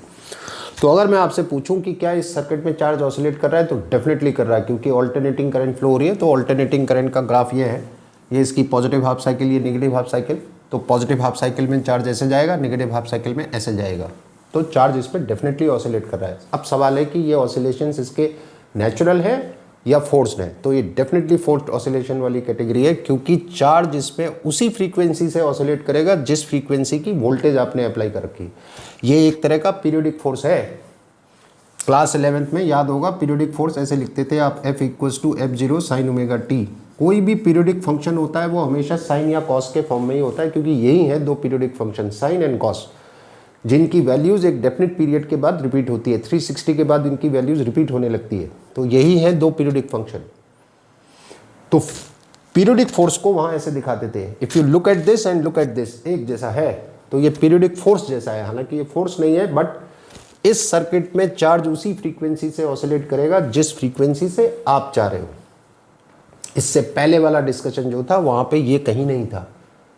[SPEAKER 1] तो अगर मैं आपसे पूछूं कि क्या इस सर्किट में चार्ज ऑसिलेट कर रहा है, तो डेफिनेटली कर रहा है, क्योंकि ऑल्टरनेटिंग करंट फ्लो हो रही है। तो ऑल्टरनेटिंग करंट का ग्राफ ये है, ये इसकी पॉजिटिव हाफ साइकिल, ये नेगेटिव हाफ साइकिल। तो पॉजिटिव हाफ साइकिल में चार्ज ऐसे जाएगा, नेगेटिव हाफ साइकिल में ऐसे जाएगा। तो चार्ज इस पर डेफिनेटली ऑसिलेट कर रहा है। अब सवाल है कि ये ऑसिलेशंस इसके नेचुरल है या फोर्स्ड है। तो ये डेफिनेटली फोर्स्ड ऑसिलेशन वाली कैटेगरी है, क्योंकि चार्ज इसमें उसी फ्रीक्वेंसी से ऑसिलेट करेगा जिस फ्रीक्वेंसी की वोल्टेज आपने अप्लाई कर रखी है। ये एक तरह का पीरियोडिक फोर्स है। क्लास 11th में याद होगा, पीरियोडिक फोर्स ऐसे लिखते थे आप, F = F0 sin omega t। कोई भी पीरियोडिक फंक्शन होता है वो हमेशा साइन या कॉस के फॉर्म में ही होता है, क्योंकि यही है दो periodic function, sine and cos, जिनकी वैल्यूज़ एक डेफिनेट पीरियड के बाद रिपीट होती है। 360 के बाद इनकी वैल्यूज़ रिपीट होने लगती है। तो यही है दो पीरियोडिक फंक्शन। तो पीरियोडिक फोर्स को वहाँ ऐसे दिखाते थे, if you look at this and look at this, एक जैसा है। तो ये पीरियोडिक फोर्स जैसा है, हालांकि ये फोर्स नहीं है, बट इस सर्किट में चार्ज उसी फ्रीक्वेंसी से ऑसिलेट करेगा जिस फ्रीक्वेंसी से आप चाह रहे हो। इससे पहले वाला डिस्कशन जो था वहाँ पे ये कहीं नहीं था।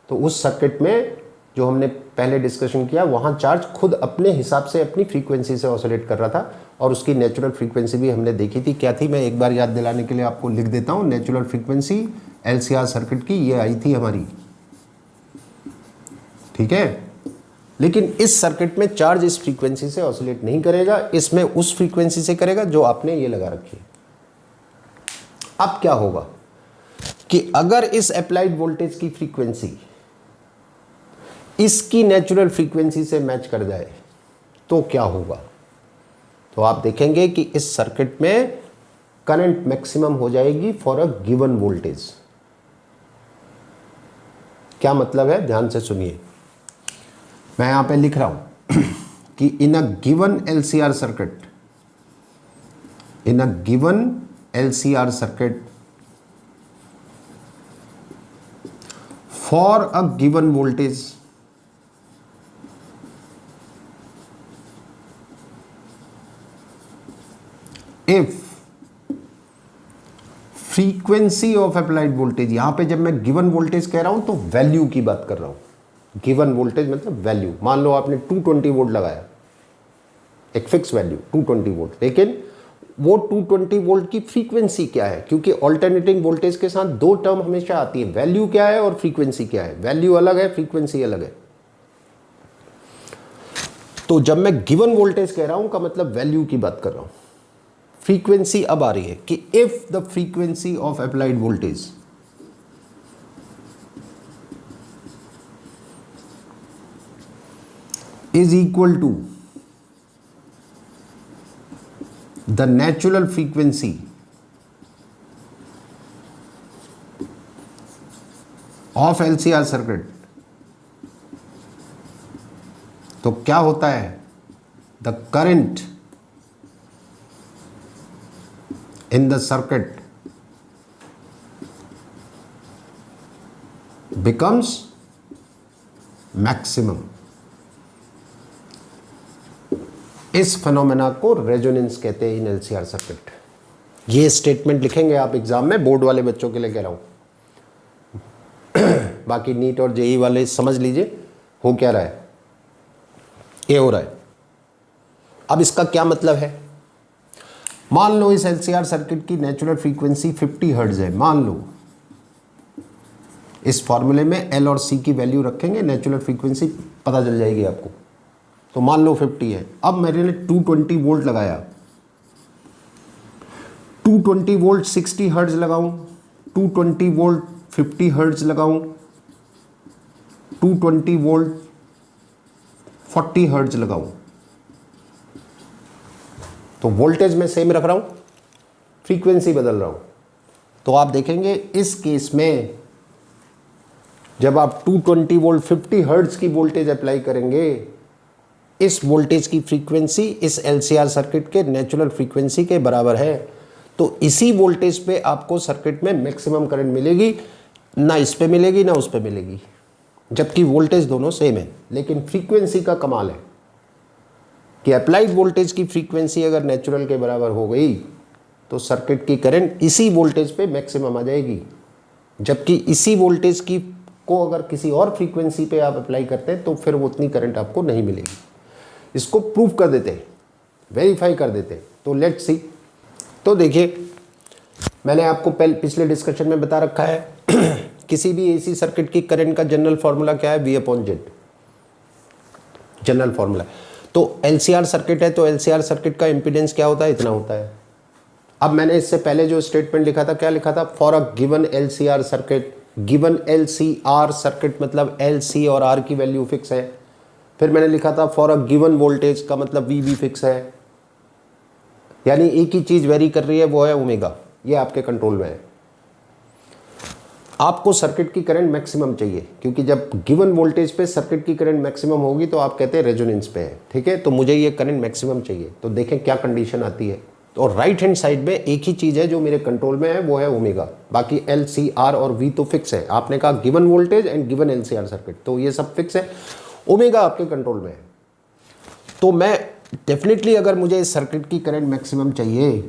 [SPEAKER 1] तो उस सर्किट में जो हमने पहले डिस्कशन किया, वहाँ चार्ज खुद अपने हिसाब से अपनी फ्रीक्वेंसी से ऑसिलेट कर रहा था, और उसकी नेचुरल फ्रीक्वेंसी भी हमने देखी थी। क्या थी, मैं एक बार याद दिलाने के लिए आपको लिख देता हूँ। नेचुरल फ्रीक्वेंसी एलसीआर सर्किट की ये आई थी हमारी, ठीक है। लेकिन इस सर्किट में चार्ज इस फ्रीक्वेंसी से ऑसिलेट नहीं करेगा, इसमें उस फ्रीक्वेंसी से करेगा जो आपने ये लगा रखी है। अब क्या होगा कि अगर इस अप्लाइड वोल्टेज की फ्रीक्वेंसी इसकी नेचुरल फ्रीक्वेंसी से मैच कर जाए तो क्या होगा। तो आप देखेंगे कि इस सर्किट में करंट मैक्सिमम हो जाएगी फॉर अ गिवन वोल्टेज। क्या मतलब है, ध्यान से सुनिए। मैं यहां पे लिख रहा हूं कि in a given LCR circuit, in a given LCR circuit for a given voltage, if frequency of applied voltage, यहां पे जब मैं गिवन वोल्टेज कह रहा हूं तो वैल्यू की बात कर रहा हूं। गिवन वोल्टेज मतलब वैल्यू। मान लो आपने 220 वोल्ट लगाया, एक फिक्स वैल्यू 220 वोल्ट, लेकिन वो 220 वोल्ट की फ्रीक्वेंसी क्या है, क्योंकि ऑल्टरनेटिंग वोल्टेज के साथ दो टर्म हमेशा आती है, वैल्यू क्या है और फ्रीक्वेंसी क्या है। वैल्यू अलग है, फ्रीक्वेंसी अलग है। तो जब मैं गिवन वोल्टेज कह रहा हूं का मतलब वैल्यू की बात कर रहा हूं। फ्रीक्वेंसी अब आ रही है कि if the frequency of applied voltage is equal to the natural frequency of LCR circuit, तो क्या होता है, the current in the circuit becomes maximum। इस फिनोमेना को रेजोनेंस कहते हैं इन एलसीआर सर्किट। ये स्टेटमेंट लिखेंगे आप एग्जाम में, बोर्ड वाले बच्चों के लिए कह रहा हूं। बाकी नीट और जेई वाले समझ लीजिए हो क्या रहा है, ये हो रहा है। अब इसका क्या मतलब है, मान लो इस एलसीआर सर्किट की नेचुरल फ्रीक्वेंसी 50 हर्ट्ज है। मान लो इस फॉर्मूले में एल और सी की वैल्यू रखेंगे, नेचुरल फ्रीक्वेंसी पता चल जाएगी आपको। तो मान लो 50 है। अब मैंने 220 वोल्ट लगाया, 220 वोल्ट 60 हर्ट्ज लगाऊं, 220 वोल्ट 50 हर्ट्ज लगाऊं, 220 वोल्ट 40 हर्ट्ज लगाऊं, तो वोल्टेज मैं सेम रख रहा हूं, फ्रीक्वेंसी बदल रहा हूं। तो आप देखेंगे इस केस में जब आप 220 वोल्ट 50 हर्ट्ज की वोल्टेज अप्लाई करेंगे, इस वोल्टेज की फ्रीक्वेंसी इस LCR सर्किट के नेचुरल फ्रीक्वेंसी के बराबर है। तो इसी वोल्टेज पे आपको सर्किट में मैक्सिमम करंट मिलेगी, ना इस पे मिलेगी ना उस पे मिलेगी, जबकि वोल्टेज दोनों सेम है। लेकिन फ्रीक्वेंसी का कमाल है कि अप्लाइड वोल्टेज की फ्रीक्वेंसी अगर नेचुरल के बराबर हो गई तो सर्किट की करंट इसी वोल्टेज पे मैक्सिमम आ जाएगी, जबकि इसी वोल्टेज की को अगर किसी और फ्रीक्वेंसी पे आप अप्लाई करते हैं तो फिर वो उतनी करंट आपको नहीं मिलेगी। इसको प्रूव कर देते हैं, वेरीफाई कर देते हैं। तो लेट्स सी। तो देखिए, मैंने आपको पिछले डिस्कशन में बता रखा है किसी भी AC सर्किट की करंट का जनरल फॉर्मूला क्या है, V/Z जनरल फॉर्मूला। तो LCR सर्किट है तो LCR सर्किट का इंपीडेंस क्या होता है, इतना होता है। अब मैंने इससे पहले जो स्टेटमेंट लिखा था, क्या लिखा था, for a given LCR circuit, given LCR circuit मतलब LC और R की वैल्यू फिक्स है। फिर मैंने लिखा था फॉर अ गिवन वोल्टेज, का मतलब V भी फिक्स है, यानी एक ही चीज वेरी कर रही है, वो है ओमेगा। ये आपके कंट्रोल में है। आपको सर्किट की करंट मैक्सिमम चाहिए, क्योंकि जब गिवन वोल्टेज पे सर्किट की करंट मैक्सिमम होगी तो आप कहते हैं रेजोनेंस पे है, ठीक है। तो मुझे ये करंट मैक्सिमम चाहिए। तो देखें क्या कंडीशन आती है। तो राइट हैंड साइड में एक ही चीज़ है जो मेरे कंट्रोल में है, वो है ओमेगा। बाकी LCR और V तो फिक्स है। आपने कहा given voltage and given LCR circuit, तो ये सब फिक्स है। ओमेगा आपके कंट्रोल में है। तो मैं डेफिनेटली अगर मुझे इस सर्किट की करंट मैक्सिमम चाहिए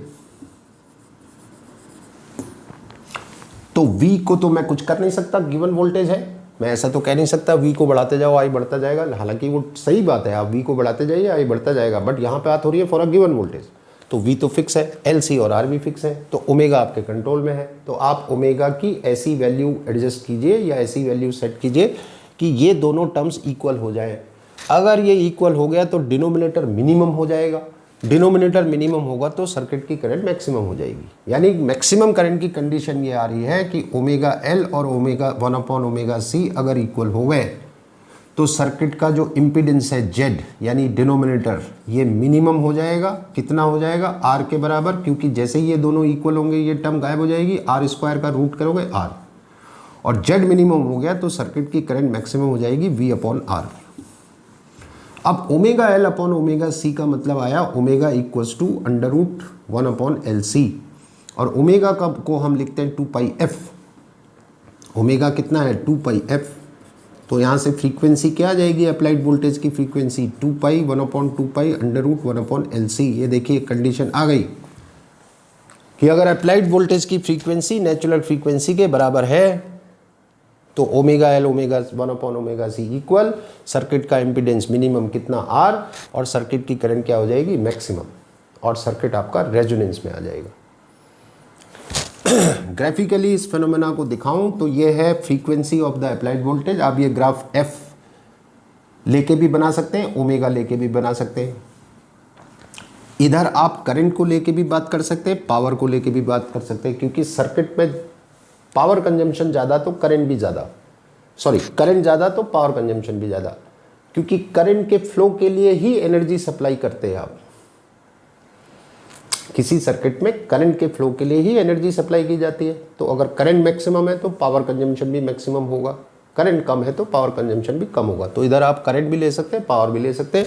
[SPEAKER 1] तो V को तो मैं कुछ कर नहीं सकता, गिवन वोल्टेज है। मैं ऐसा तो कह नहीं सकता V को बढ़ाते जाओ I बढ़ता जाएगा। हालांकि वो सही बात है, आप V को बढ़ाते जाइए I बढ़ता जाएगा, बट यहाँ पे बात हो रही है फॉर अ गिवन वोल्टेज। तो V तो फिक्स है, LC और R भी फिक्स है, तो ओमेगा आपके कंट्रोल में है। तो आप ओमेगा की ऐसी वैल्यू एडजस्ट कीजिए या ऐसी वैल्यू सेट कीजिए कि ये दोनों टर्म्स इक्वल हो जाए। अगर ये इक्वल हो गया तो डिनोमिनेटर मिनिमम हो जाएगा। डिनोमिनेटर मिनिमम होगा तो सर्किट की करंट मैक्सिमम हो जाएगी। यानी मैक्सिमम करंट की कंडीशन ये आ रही है कि ओमेगा L और ओमेगा 1/ओमेगा C अगर इक्वल हो गए तो सर्किट का जो इम्पीडेंस है Z, यानी डिनोमिनेटर, ये मिनिमम हो जाएगा। कितना हो जाएगा, R के बराबर, क्योंकि जैसे ही ये दोनों इक्वल होंगे ये टर्म गायब हो जाएगी। R² का रूट करोगे R, और Z मिनिमम हो गया तो सर्किट की करंट मैक्सिमम हो जाएगी V/R। अब ओमेगा L/ओमेगा C का मतलब आया ओमेगा इक्वल्स टू √1/LC, और ओमेगा को हम लिखते हैं 2πf। ओमेगा कितना है, 2πf। तो यहाँ से फ्रीक्वेंसी क्या आ जाएगी, अप्लाइड वोल्टेज की फ्रीक्वेंसी 2π 1/2π √1/LC। ये देखिए कंडीशन आ गई कि अगर अप्लाइड वोल्टेज की फ्रीक्वेंसी नेचुरल फ्रीक्वेंसी के बराबर है तो omega L omega one by omega C equal circuit का इम्पीडेंस मिनिमम कितना R, और सर्किट की करंट क्या हो जाएगी, मैक्सिमम, और सर्किट आपका रेजोनेंस में आ जाएगा। ग्राफिकली इस फिनोमेना को दिखाऊं तो ये है frequency of the applied voltage. आप ये ग्राफ F लेके भी बना सकते हैं, ओमेगा लेके भी बना सकते हैं। इधर आप करंट को लेके भी बात कर सकते हैं, पावर को लेके भी बात कर सकते हैं, क्योंकि सर्किट में पावर कंजम्पशन ज़्यादा तो करंट भी ज़्यादा, करंट ज़्यादा तो पावर कंजम्पशन भी ज़्यादा, क्योंकि करंट के फ्लो के लिए ही एनर्जी सप्लाई करते हैं आप। किसी सर्किट में करंट के फ्लो के लिए ही एनर्जी सप्लाई की जाती है। तो अगर करंट मैक्सिमम है तो पावर कंजम्पशन भी मैक्सिमम होगा, करंट कम है तो पावर कंजम्पशन भी कम होगा। तो इधर आप करंट भी ले सकते हैं, पावर भी ले सकते हैं,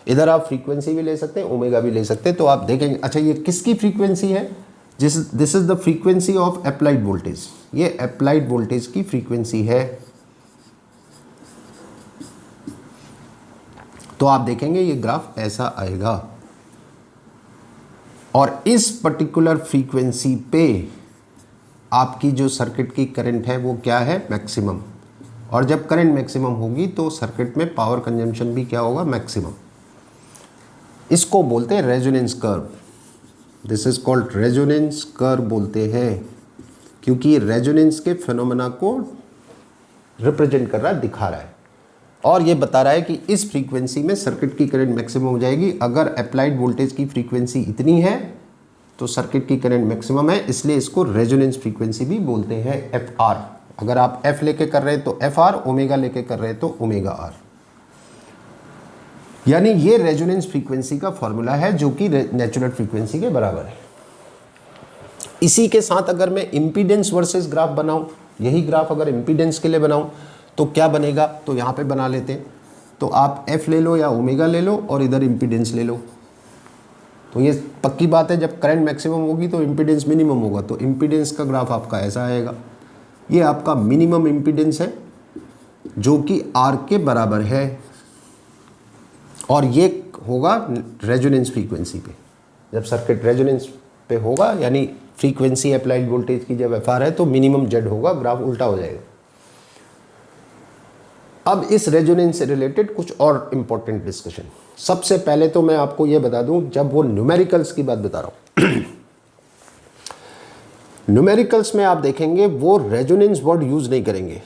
[SPEAKER 1] इधर आप फ्रीक्वेंसी भी ले सकते हैं, ओमेगा भी ले सकते हैं। तो आप देखेंगे, अच्छा ये किसकी फ्रीक्वेंसी है, this is the frequency of applied voltage. ये अप्लाइड वोल्टेज की फ्रीक्वेंसी है। तो आप देखेंगे ये ग्राफ ऐसा आएगा, और इस पर्टिकुलर फ्रीक्वेंसी पे आपकी जो सर्किट की करंट है वो क्या है, मैक्सिमम। और जब करंट मैक्सिमम होगी तो सर्किट में पावर कंजम्पशन भी क्या होगा, मैक्सिमम। इसको बोलते हैं resonance curve. This is called resonance curve बोलते हैं, क्योंकि रेजोनेंस के फिनोमेना को रिप्रेजेंट कर रहा है, दिखा रहा है, और ये बता रहा है कि इस फ्रीक्वेंसी में सर्किट की करंट मैक्सिमम हो जाएगी। अगर अप्लाइड वोल्टेज की फ्रीक्वेंसी इतनी है तो सर्किट की करंट मैक्सिमम है, इसलिए इसको रेजोनेंस फ्रीक्वेंसी भी बोलते हैं, FR। अगर आप F लेके कर रहे हैं तो FR, ओमेगा लेके कर रहे हैं तो ओमेगा R। यानी ये रेजोनेंस फ्रीक्वेंसी का फॉर्मूला है जो कि नेचुरल फ्रीक्वेंसी के बराबर है। इसी के साथ अगर मैं इम्पीडेंस वर्सेस ग्राफ बनाऊं, यही ग्राफ अगर इम्पीडेंस के लिए बनाऊं तो क्या बनेगा, तो यहाँ पे बना लेते हैं। तो आप एफ ले लो या ओमेगा ले लो और इधर इम्पीडेंस ले लो। तो ये पक्की बात है, जब करंट मैक्सिमम होगी तो इम्पीडेंस मिनिमम होगा। तो इम्पीडेंस का ग्राफ आपका ऐसा आएगा। ये आपका मिनिमम इम्पीडेंस है जो कि आर के बराबर है, और ये होगा रेजोनेंस फ्रीक्वेंसी पे। जब सर्किट रेजोनेंस पे होगा, यानी फ्रीक्वेंसी अप्लाइड वोल्टेज की जब एफ आर है, तो मिनिमम जेड होगा, ग्राफ उल्टा हो जाएगा। अब इस रेजोनेंस से रिलेटेड कुछ और इंपॉर्टेंट डिस्कशन। सबसे पहले तो मैं आपको यह बता दूं, जब वो न्यूमेरिकल्स की बात बता रहा हूं न्यूमेरिकल्स में आप देखेंगे वो रेजोनेंस वर्ड यूज नहीं करेंगे,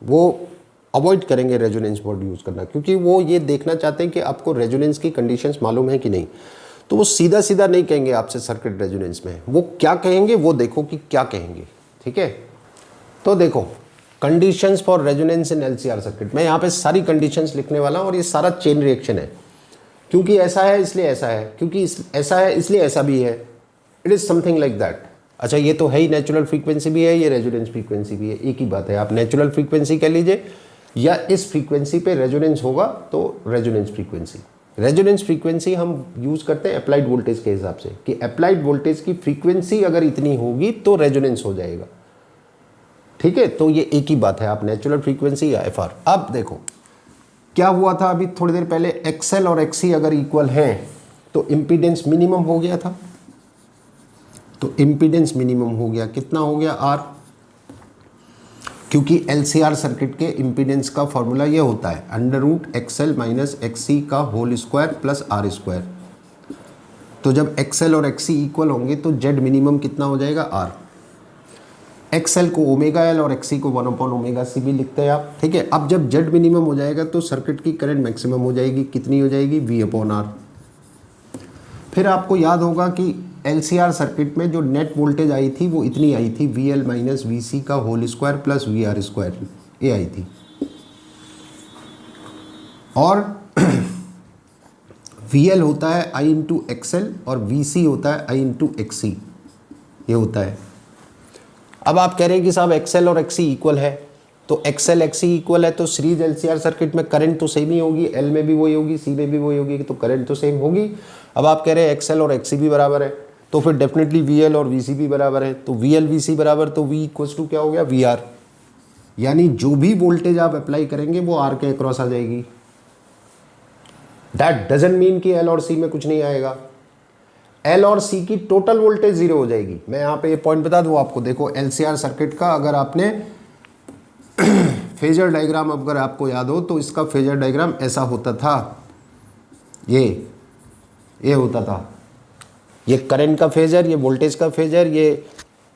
[SPEAKER 1] वो अवॉइड करेंगे रेजोनेंस वर्ड यूज करना, क्योंकि वो ये देखना चाहते हैं कि आपको रेजोनेंस की कंडीशंस मालूम है कि नहीं। तो वो सीधा सीधा नहीं कहेंगे आपसे सर्किट रेजोनेंस में, वो क्या कहेंगे वो देखो कि क्या कहेंगे, ठीक है। तो देखो conditions for resonance in LCR circuit, मैं यहाँ पे सारी कंडीशंस लिखने वाला हूँ, और ये सारा चेन रिएक्शन है, क्योंकि ऐसा है इसलिए ऐसा है, क्योंकि ऐसा है इसलिए ऐसा भी है। It is something like that. अच्छा, ये तो है ही, नेचुरल फ्रीक्वेंसी भी है, ये रेजोनेंस फ्रीक्वेंसी भी है, एक ही बात है। आप नेचुरल फ्रीक्वेंसी कह लीजिए, या इस फ्रीक्वेंसी पे रेजोनेंस होगा तो रेजोनेंस फ्रीक्वेंसी। रेजोनेंस फ्रीक्वेंसी हम यूज करते हैं अप्लाइड वोल्टेज के हिसाब से, कि अप्लाइड वोल्टेज की फ्रीक्वेंसी अगर इतनी होगी तो रेजोनेंस हो जाएगा, ठीक है। तो ये एक ही बात है, आप नेचुरल फ्रीक्वेंसी या एफ आर। अब देखो क्या हुआ था अभी थोड़ी देर पहले, एक्सएल और एक्सी अगर इक्वल हैं तो इम्पीडेंस मिनिमम हो गया था। तो इम्पीडेंस मिनिमम हो गया, कितना हो गया, आर, क्योंकि एलसीआर सर्किट के इम्पीडेंस का फॉर्मूला ये होता है under root XL minus XC का whole square plus R square. तो जब एक्सएल और एक्सी इक्वल होंगे तो जेड मिनिमम कितना हो जाएगा, आर। एक्सएल को ओमेगा एल और एक्सी को 1/ओमेगा सी भी लिखते हैं आप, ठीक है। अब जब जेड मिनिमम हो जाएगा तो सर्किट की करंट मैक्सिमम हो जाएगी, कितनी हो जाएगी, V/R। फिर आपको याद होगा कि एलसीआर सर्किट में जो नेट वोल्टेज आई थी वो इतनी आई थी, VL माइनस VC का whole square plus VR square, ये आई थी। और VL होता है I इंटू एक्सएल और VC होता है I इंटू XC, ये होता है। अब आप कह रहे हैं कि साहब एक्सएल और XC इक्वल है, तो एक्सएल XC इक्वल है तो सीरीज एलसीआर सर्किट में करंट तो सेम ही होगी, L में भी वही होगी, C में भी वही होगी, तो करंट तो सेम होगी। अब आप कह रहे हैं एक्सएल और XC भी बराबर है, तो फिर डेफिनेटली VL और VC भी बराबर है। तो VL VC बराबर, तो V इक्वल्स टू क्या हो गया, VR, यानी जो भी वोल्टेज आप अप्लाई करेंगे वो R के अक्रॉस आ जाएगी। दैट डजंट मीन कि L और C में कुछ नहीं आएगा, L और C की टोटल वोल्टेज जीरो हो जाएगी। मैं यहाँ पे ये पॉइंट बता दूँ आपको, देखो एलसीआर सर्किट का अगर आपने फेजर डायग्राम अगर आपको याद हो तो इसका फेजर डायग्राम ऐसा होता था, ये होता था, ये करंट का फेजर, ये वोल्टेज का फेजर, ये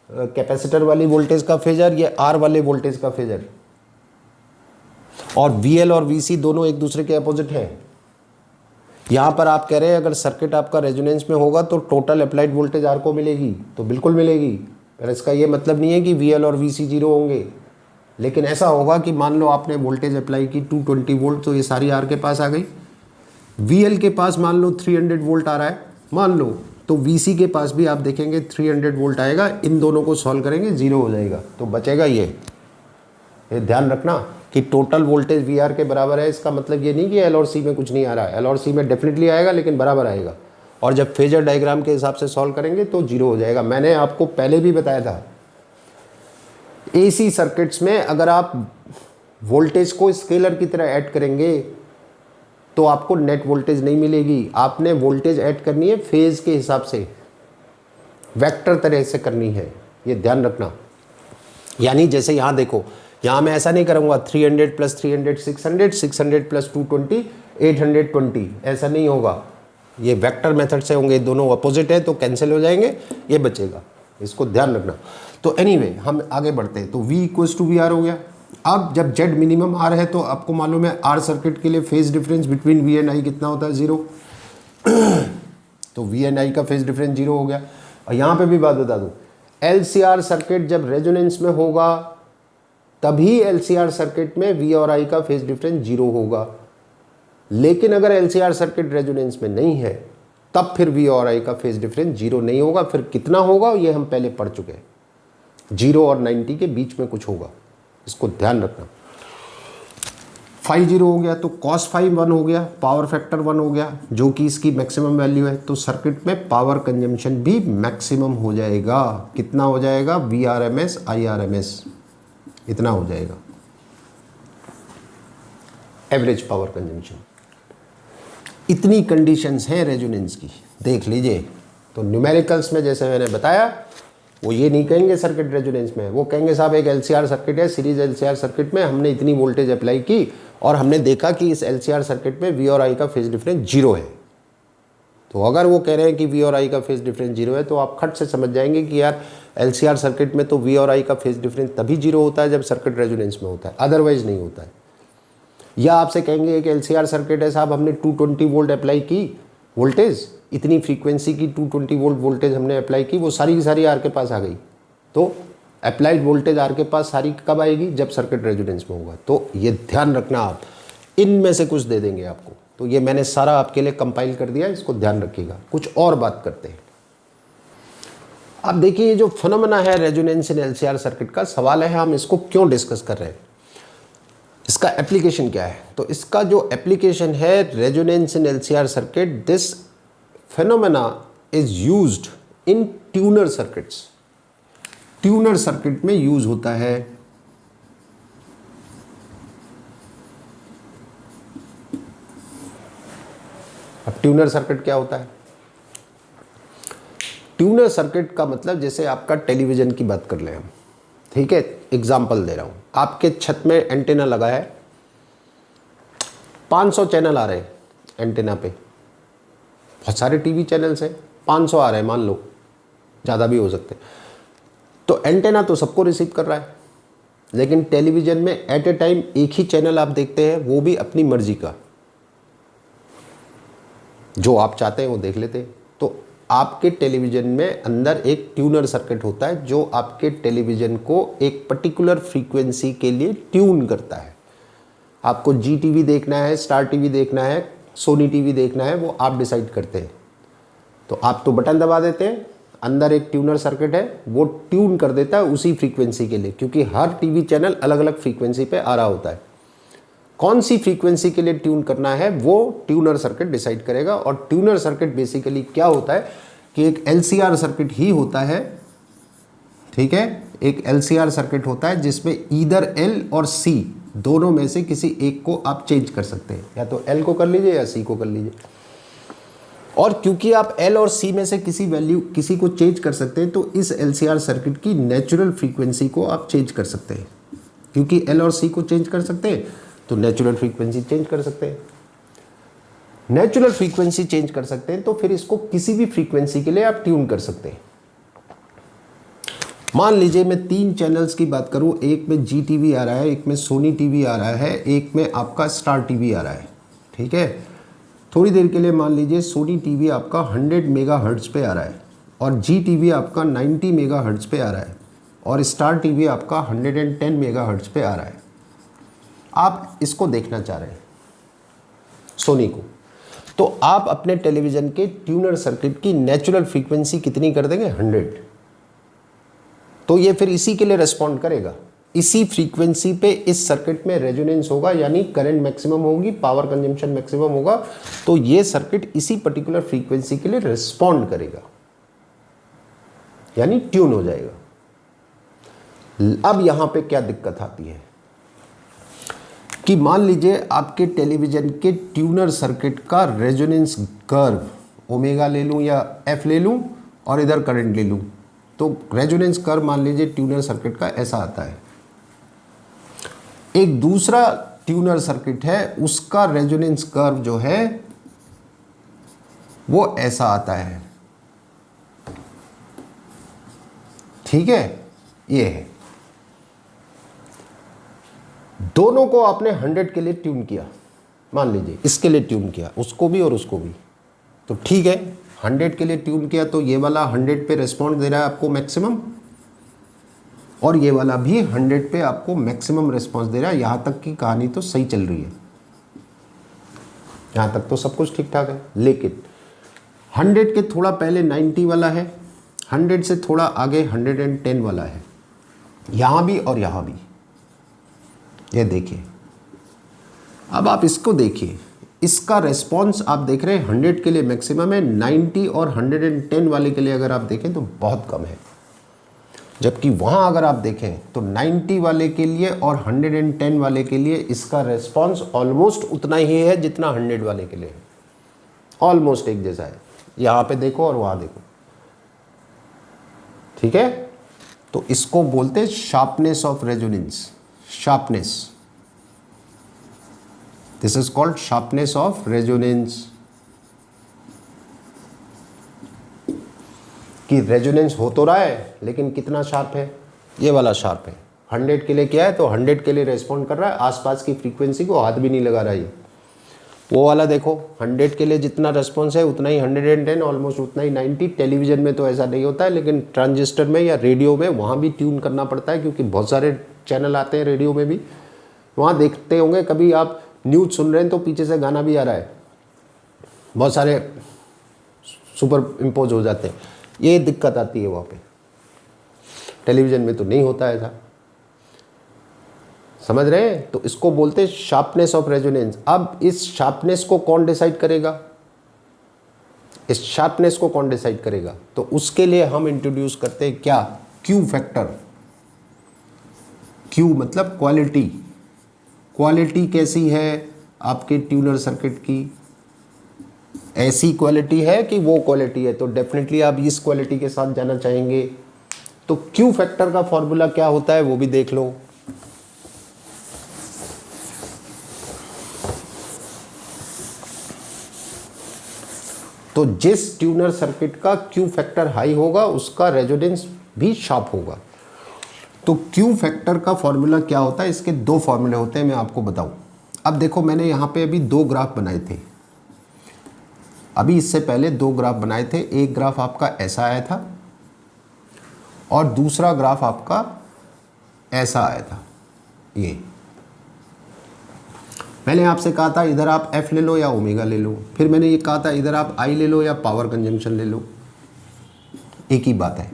[SPEAKER 1] कैपेसिटर वाली वोल्टेज का फेजर, ये आर वाले वोल्टेज का फेजर, और VL और VC दोनों एक दूसरे के अपोजिट हैं। यहाँ पर आप कह रहे हैं अगर सर्किट आपका रेजोनेंस में होगा तो टोटल अप्लाइड वोल्टेज आर को मिलेगी, तो बिल्कुल मिलेगी, पर इसका ये मतलब नहीं है कि VL और VC जीरो होंगे। लेकिन ऐसा होगा कि मान लो आपने वोल्टेज अप्लाई की 220 वोल्ट, तो ये सारी आर के पास आ गई। VL के पास मान लो 300 वोल्ट आ रहा है, मान लो, तो VC के पास भी आप देखेंगे 300 वोल्ट आएगा। इन दोनों को सॉल्व करेंगे, जीरो हो जाएगा, तो बचेगा ये ध्यान रखना कि टोटल वोल्टेज VR के बराबर है। इसका मतलब ये नहीं कि L और C में कुछ नहीं आ रहा है, L और C में डेफिनेटली आएगा लेकिन बराबर आएगा। और जब फेजर डायग्राम के हिसाब से सॉल्व करेंगे तो जीरो हो जाएगा। मैंने आपको पहले भी बताया था, AC सर्किट्स में अगर आप वोल्टेज को स्केलर की तरह ऐड करेंगे तो आपको नेट वोल्टेज नहीं मिलेगी। आपने वोल्टेज ऐड करनी है फेज के हिसाब से, वेक्टर तरह से करनी है, ये ध्यान रखना। यानी जैसे यहाँ देखो, यहाँ मैं ऐसा नहीं करूँगा 300 प्लस 300 600, 600 प्लस 220 820, ऐसा नहीं होगा। ये वेक्टर मेथड से होंगे, दोनों अपोजिट है तो कैंसिल हो जाएंगे, ये बचेगा, इसको ध्यान रखना। तो एनीवे हम आगे बढ़ते हैं। तो V इक्वल्स टू VR हो गया। अब जब Z मिनिमम R है तो आपको मालूम है R सर्किट के लिए phase difference between V and I कितना होता है, 0। तो V एंड I का फेज डिफरेंस 0 हो गया। और यहाँ पे भी बात बता दूँ, LCR सर्किट जब रेजोनेंस में होगा तभी LCR सर्किट में V और I का फेज डिफरेंस 0 होगा। लेकिन अगर LCR सर्किट रेजोनेंस में नहीं है तब फिर वी और आई का फेज डिफरेंस जीरो नहीं होगा। फिर कितना होगा ये हम पहले पढ़ चुके हैं, 0 और 90 के बीच में कुछ होगा, इसको ध्यान रखना। फाई 0 हो गया तो कॉस फाई 1 हो गया, पावर फैक्टर 1 हो गया, जो कि इसकी मैक्सिमम वैल्यू है। तो सर्किट में पावर कंजम्पशन भी मैक्सिमम हो जाएगा। कितना हो जाएगा? V R M S I R M S, इतना हो जाएगा एवरेज पावर कंजम्पशन। इतनी कंडीशंस हैं रेजोनेंस की, देख लीजिए। तो न्यूमेरिकल्स में जैसे मैंने बताया, वो ये नहीं कहेंगे सर्किट रेजोनेंस में, वो कहेंगे साहब एक एलसीआर सर्किट है, सीरीज एलसीआर सर्किट में हमने इतनी वोल्टेज अप्लाई की और हमने देखा कि इस एलसीआर सर्किट में वी और आई का फेज डिफरेंस जीरो है। तो अगर वो कह रहे हैं कि वी और आई का फेज डिफरेंस जीरो है, तो आप खट से समझ जाएंगे कि यार एलसीआर सर्किट में तो वी और आई का फेज डिफरेंस तभी जीरो होता है जब सर्किट रेजोनेंस में होता है, अदरवाइज नहीं होता है। या आपसे कहेंगे एक एलसीआर सर्किट है साहब, हमने 220 वोल्ट अप्लाई की वोल्टेज, इतनी फ्रीक्वेंसी की 220 वोल्ट वोल्टेज हमने अप्लाई की, वो सारी की सारी आर के पास आ गई। तो अप्लाइड वोल्टेज आर के पास सारी कब आएगी? जब सर्किट रेजोनेंस में होगा। तो ये ध्यान रखना, आप इनमें से कुछ दे देंगे आपको। तो ये मैंने सारा आपके लिए कंपाइल कर दिया, इसको ध्यान रखिएगा। कुछ और बात करते हैं। अब देखिए, ये जो फिनोमेना है रेजोनेंस इन एलसीआर सर्किट का, सवाल है हम इसको क्यों डिस्कस कर रहे हैं, इसका एप्लीकेशन क्या है। तो इसका जो एप्लीकेशन है resonance in LCR circuit, this phenomena is used in tuner circuits. Tuner circuit में यूज होता है। अब ट्यूनर सर्किट क्या होता है? ट्यूनर सर्किट का मतलब जैसे आपका टेलीविजन की बात कर लें हम, ठीक है, एग्जाम्पल दे रहा हूं। आपके छत में एंटेना लगा है, 500 चैनल आ रहे हैं एंटेना पे, बहुत सारे टीवी चैनल्स हैं, 500 आ रहे हैं मान लो, ज़्यादा भी हो सकते हैं। तो एंटेना तो सबको रिसीव कर रहा है, लेकिन टेलीविजन में एट ए टाइम एक ही चैनल आप देखते हैं, वो भी अपनी मर्जी का, जो आप चाहते हैं वो देख लेते हैं। तो आपके टेलीविजन में अंदर एक ट्यूनर सर्किट होता है जो आपके टेलीविजन को एक पर्टिकुलर फ्रीक्वेंसी के लिए ट्यून करता है। आपको जी टीवी देखना है, स्टार टीवी देखना है, सोनी टीवी देखना है, वो आप डिसाइड करते हैं। तो आप तो बटन दबा देते हैं, अंदर एक ट्यूनर सर्किट है, वो ट्यून कर देता है उसी फ्रीक्वेंसी के लिए, क्योंकि हर टीवी चैनल अलग अलग फ्रीक्वेंसी पे आ रहा होता है। कौन सी फ्रीक्वेंसी के लिए ट्यून करना है वो ट्यूनर सर्किट डिसाइड करेगा। और ट्यूनर सर्किट बेसिकली क्या होता है कि एक एलसीआर सर्किट ही होता है, ठीक है, एक एलसीआर सर्किट होता है जिसमें ईदर एल और सी दोनों में से किसी एक को आप चेंज कर सकते हैं, या तो एल को कर लीजिए या सी को कर लीजिए। और क्योंकि आप एल और सी में से किसी को चेंज कर सकते हैं, तो इस एलसीआर सर्किट की नेचुरल फ्रीक्वेंसी को आप चेंज कर सकते हैं। क्योंकि एल और सी को चेंज कर सकते हैं तो नेचुरल फ्रीक्वेंसी चेंज कर सकते हैं। नेचुरल फ्रीक्वेंसी चेंज कर सकते हैं तो फिर इसको किसी भी फ्रीक्वेंसी के लिए आप ट्यून कर सकते हैं। मान लीजिए मैं 3 चैनल्स की बात करूं, एक में जी टीवी आ रहा है, एक में सोनी टीवी आ रहा है, एक में आपका स्टार टीवी आ रहा है, ठीक है। थोड़ी देर के लिए मान लीजिए सोनी टीवी आपका 100 मेगाहर्ट्ज पे आ रहा है और जी टीवी आपका 90 मेगाहर्ट्ज पे आ रहा है और स्टार टीवी आपका 110 मेगाहर्ट्ज पे आ रहा है। आप इसको देखना चाह रहे हैं सोनी को, तो आप अपने टेलीविज़न के ट्यूनर सर्किट की नेचुरल फ्रीक्वेंसी कितनी कर देंगे? 100। तो ये फिर इसी के लिए रेस्पॉन्ड करेगा, इसी फ्रीक्वेंसी पे इस सर्किट में रेजोनेंस होगा, यानी करंट मैक्सिमम होगी, पावर कंजम्पशन मैक्सिमम होगा। तो ये सर्किट इसी पर्टिकुलर फ्रीक्वेंसी के लिए रेस्पॉन्ड करेगा, यानी ट्यून हो जाएगा। अब यहां पे क्या दिक्कत आती है कि मान लीजिए आपके टेलीविजन के ट्यूनर सर्किट का रेजोनेंस कर्व, ओमेगा ले लूं या एफ ले लूं और इधर करंट ले लूं, तो रेजोनेंस कर्व मान लीजिए ट्यूनर सर्किट का ऐसा आता है। एक दूसरा ट्यूनर सर्किट है, उसका रेजोनेंस कर्व जो है वो ऐसा आता है, ठीक है, ये है। दोनों को आपने 100 के लिए ट्यून किया, मान लीजिए इसके लिए ट्यून किया, उसको भी और उसको भी, तो ठीक है, 100 के लिए ट्यून किया तो ये वाला 100 पे रेस्पॉन्ड दे रहा है आपको मैक्सिमम, और ये वाला भी 100 पे आपको मैक्सिमम रेस्पॉन्स दे रहा है। यहां तक की कहानी तो सही चल रही है, यहां तक तो सब कुछ ठीक ठाक है। लेकिन 100 के थोड़ा पहले 90 वाला है, 100 से थोड़ा आगे 110 वाला है, यहाँ भी और यहाँ भी। ये देखिए, अब आप इसको देखिए, इसका रेस्पॉन्स आप देख रहे हैं 100 के लिए मैक्सिमम है, 90 और 110 वाले के लिए अगर आप देखें तो बहुत कम है। जबकि वहाँ अगर आप देखें तो 90 वाले के लिए और 110 वाले के लिए इसका रेस्पॉन्स ऑलमोस्ट उतना ही है जितना 100 वाले के लिए है, ऑलमोस्ट एक जैसा है। यहाँ पे देखो और वहाँ देखो, ठीक है। तो इसको बोलते हैं sharpness of resonance, sharpness, this is called sharpness of resonance. कि रेजोनेंस हो तो रहा है लेकिन कितना शार्प है, ये वाला शार्प है। 100 के लिए क्या है, तो 100 के लिए रेस्पॉन्ड कर रहा है, आसपास की फ्रीक्वेंसी को हाथ भी नहीं लगा रहा है। वो वाला देखो, 100 के लिए जितना रेस्पॉन्स है उतना ही 110, ऑलमोस्ट उतना ही 90। टेलीविजन में तो ऐसा नहीं होता है, लेकिन ट्रांजिस्टर में या रेडियो में वहाँ भी ट्यून करना पड़ता है, क्योंकि बहुत सारे चैनल आते हैं रेडियो में भी। वहाँ देखते होंगे कभी आप, न्यूज़ सुन रहे हैं तो पीछे से गाना भी आ रहा है, बहुत सारे सुपर इम्पोज हो जाते हैं, ये दिक्कत आती है वहाँ पे। टेलीविज़न में तो नहीं होता है ऐसा, समझ रहे हैं। तो इसको बोलते हैं शार्पनेस ऑफ रेजोनेंस। अब इस शार्पनेस को कौन डिसाइड करेगा, इस शार्पनेस को कौन डिसाइड करेगा, तो उसके लिए हम इंट्रोड्यूस करते हैं क्या, क्यू फैक्टर। क्यू मतलब क्वालिटी। क्वालिटी कैसी है आपके ट्यूनर सर्किट की, ऐसी क्वालिटी है कि वो क्वालिटी है, तो डेफिनेटली आप इस क्वालिटी के साथ जाना चाहेंगे। तो क्यू फैक्टर का फॉर्मूला क्या होता है वो भी देख लो। तो जिस ट्यूनर सर्किट का क्यू फैक्टर हाई होगा उसका रेजोनेंस भी शार्प होगा। तो क्यू फैक्टर का फॉर्मूला क्या होता है, इसके दो फॉर्मूले होते हैं, मैं आपको बताऊं। अब देखो, मैंने यहाँ पे अभी दो ग्राफ बनाए थे, अभी इससे पहले दो ग्राफ बनाए थे। एक ग्राफ आपका ऐसा आया था और दूसरा ग्राफ आपका ऐसा आया था। ये मैंने आपसे कहा था इधर आप एफ ले लो या ओमेगा ले लो, फिर मैंने ये कहा था इधर आप आई ले लो या पावर कंजम्पशन ले लो, एक ही बात है।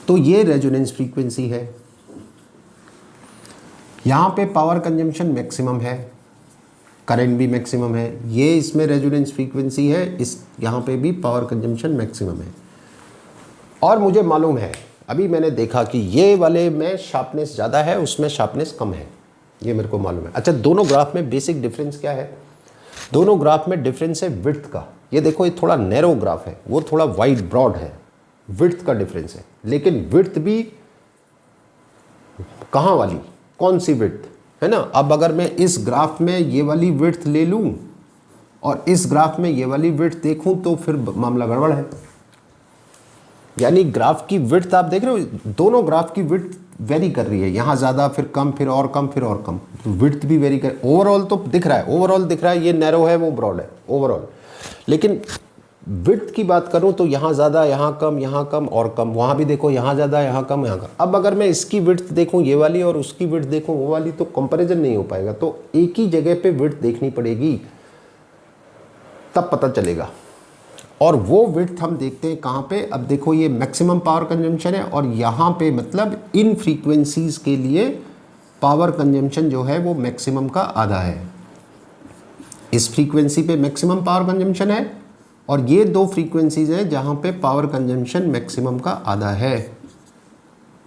[SPEAKER 1] तो ये रेजोनेंस फ्रीक्वेंसी है, यहाँ पे पावर कंजम्पशन मैक्सिमम है, करंट भी मैक्सिमम है, ये इसमें रेजोनेंस फ्रीक्वेंसी है, इस यहाँ पे भी पावर कंजम्पशन मैक्सिमम है। और मुझे मालूम है, अभी मैंने देखा कि ये वाले में शार्पनेस ज़्यादा है, उसमें शार्पनेस कम है, ये मेरे को मालूम है। अच्छा, दोनों ग्राफ में बेसिक डिफरेंस क्या है, दोनों ग्राफ में डिफरेंस है विड्थ का। ये देखो, ये थोड़ा नैरो ग्राफ है, वो थोड़ा वाइड ब्रॉड है, विड्थ का डिफरेंस है। लेकिन विड्थ भी कहाँ वाली, कौन सी विड्थ है ना। अब अगर मैं इस ग्राफ में ये वाली विड्थ ले लूं और इस ग्राफ में ये वाली विड्थ देखूं तो फिर मामला गड़बड़ है। यानी ग्राफ की विड्थ आप देख रहे हो, दोनों ग्राफ की विड्थ वेरी कर रही है, यहाँ ज़्यादा फिर कम फिर और कम फिर और कम, तो विड्थ भी वेरी कर। ओवरऑल तो दिख रहा है, ओवरऑल दिख रहा है, ये नैरो है वो ब्रॉड है ओवरऑल। लेकिन विड्थ की बात करूं तो यहाँ ज़्यादा यहाँ कम और कम, वहाँ भी देखो यहाँ ज़्यादा यहाँ कम यहाँ कम। अब अगर मैं इसकी विड्थ देखूं ये वाली और उसकी विड्थ देखूं वो वाली, तो कंपैरिजन नहीं हो पाएगा। तो एक ही जगह पे विड्थ देखनी पड़ेगी, तब पता चलेगा। और वो विड्थ हम देखते हैं कहाँ पे, अब देखो ये मैक्सिमम पावर कंजम्पशन है और यहाँ पे मतलब इन फ्रीक्वेंसीज के लिए पावर कंजम्पशन जो है वो मैक्सिमम का आधा है। इस फ्रीक्वेंसी पे मैक्सिमम पावर कंजम्पशन है और ये दो फ्रीक्वेंसीज है जहाँ पे पावर कंजम्पशन मैक्सिमम का आधा है।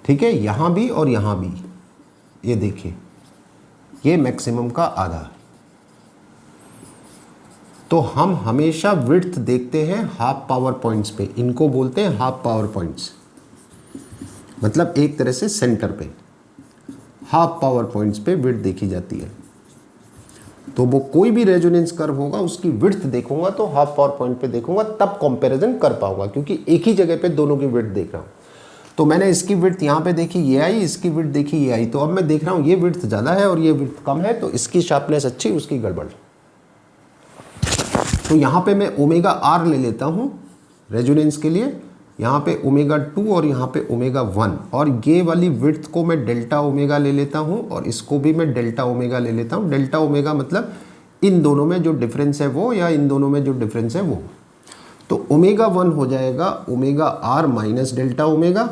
[SPEAKER 1] ठीक है, यहाँ भी और यहाँ भी, ये देखिए ये मैक्सिमम का आधा। तो हम हमेशा विड्थ देखते हैं हाफ पावर पॉइंट्स पे, इनको बोलते हैं हाफ पावर पॉइंट्स, मतलब एक तरह से सेंटर पे हाफ पावर पॉइंट्स पे विड्थ देखी जाती है। तो वो कोई भी रेजोनेंस कर्व होगा उसकी विड्थ देखूंगा तो हाफ पावर पॉइंट पे देखूंगा, तब कंपैरिजन कर पाऊंगा, क्योंकि एक ही जगह पे दोनों की विड्थ देख रहा हूँ। तो मैंने इसकी विड्थ यहाँ पे देखी ये आई, इसकी विड्थ देखी ये आई, तो अब मैं देख रहा हूँ ये विड्थ ज़्यादा है और ये विड्थ कम है, तो इसकी शार्पनेस अच्छी उसकी गड़बड़। तो यहाँ पे मैं ओमेगा आर ले लेता हूँ रेजोनेंस के लिए, यहाँ पे ओमेगा 2 और यहाँ पे ओमेगा 1, और ये वाली विड्थ को मैं डेल्टा ओमेगा ले लेता हूँ और इसको भी मैं डेल्टा ओमेगा ले लेता हूँ। डेल्टा ओमेगा मतलब इन दोनों में जो डिफरेंस है वो, या इन दोनों में जो डिफरेंस है वो। तो ओमेगा 1 हो जाएगा omega R minus delta omega,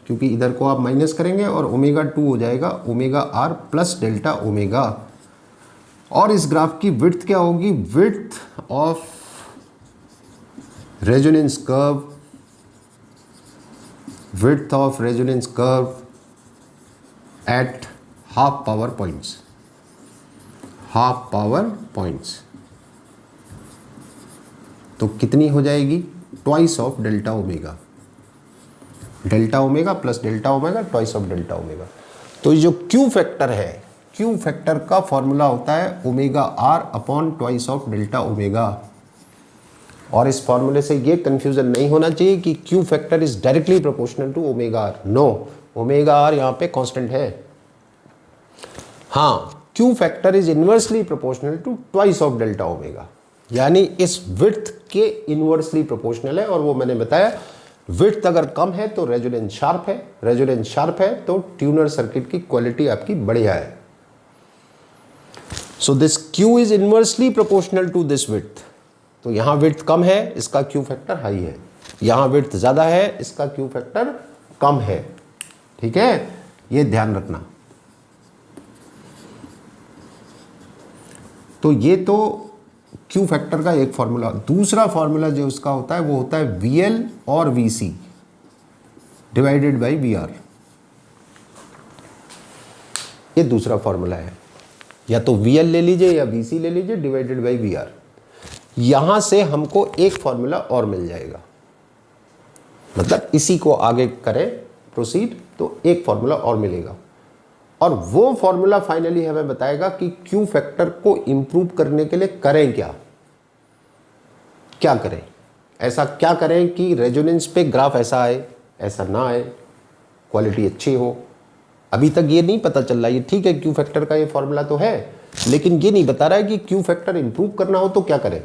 [SPEAKER 1] क्योंकि इधर को आप माइनस करेंगे, और ओमेगा 2 हो जाएगा omega R plus delta omega. और इस ग्राफ की विड्थ क्या होगी? Width of resonance curve, width of resonance curve at half power points, half power points। तो कितनी हो जाएगी? Twice of delta omega, delta omega plus delta omega, twice of delta omega. तो ये जो क्यू फैक्टर है, क्यू फैक्टर का फॉर्मूला होता है omega R upon twice of delta omega. और इस फॉर्मूले से ये कंफ्यूजन नहीं होना चाहिए कि Q factor is directly proportional to omega R. No, omega R यहाँ पे कांस्टेंट है। हाँ, Q factor is inversely proportional to twice of delta omega, यानी इस विड्थ के इनवर्सली प्रोपोर्शनल है। और वो मैंने बताया, विड्थ अगर कम है तो रेजोनेंस शार्प है, रेजोनेंस शार्प है तो ट्यूनर सर्किट की क्वालिटी आपकी बढ़िया है। So this Q is inversely proportional to this width. तो यहाँ विड्थ कम है, इसका क्यू फैक्टर हाई है। यहाँ विड्थ ज़्यादा है, इसका क्यू फैक्टर कम है। ठीक है, ये ध्यान रखना। तो ये तो क्यू फैक्टर का एक फॉर्मूला। दूसरा फॉर्मूला जो उसका होता है वो होता है VL और VC डिवाइडेड बाई VR। ये दूसरा फॉर्मूला है, या तो VL ले लीजिए या VC ले लीजिए डिवाइडेड बाई VR। यहां से हमको एक फॉर्मूला और मिल जाएगा, मतलब इसी को आगे करें प्रोसीड तो एक फॉर्मूला और मिलेगा। और वो फॉर्मूला फाइनली हमें बताएगा कि क्यू फैक्टर को इंप्रूव करने के लिए करें क्या करें, ऐसा क्या करें कि रेजोनेंस पे ग्राफ ऐसा आए, ऐसा ना आए, क्वालिटी अच्छी हो। अभी तक ये नहीं पता चल रहा। ये ठीक है, क्यू फैक्टर का ये फॉर्मूला तो है, लेकिन ये नहीं बता रहा है कि क्यू फैक्टर इंप्रूव करना हो तो क्या करें।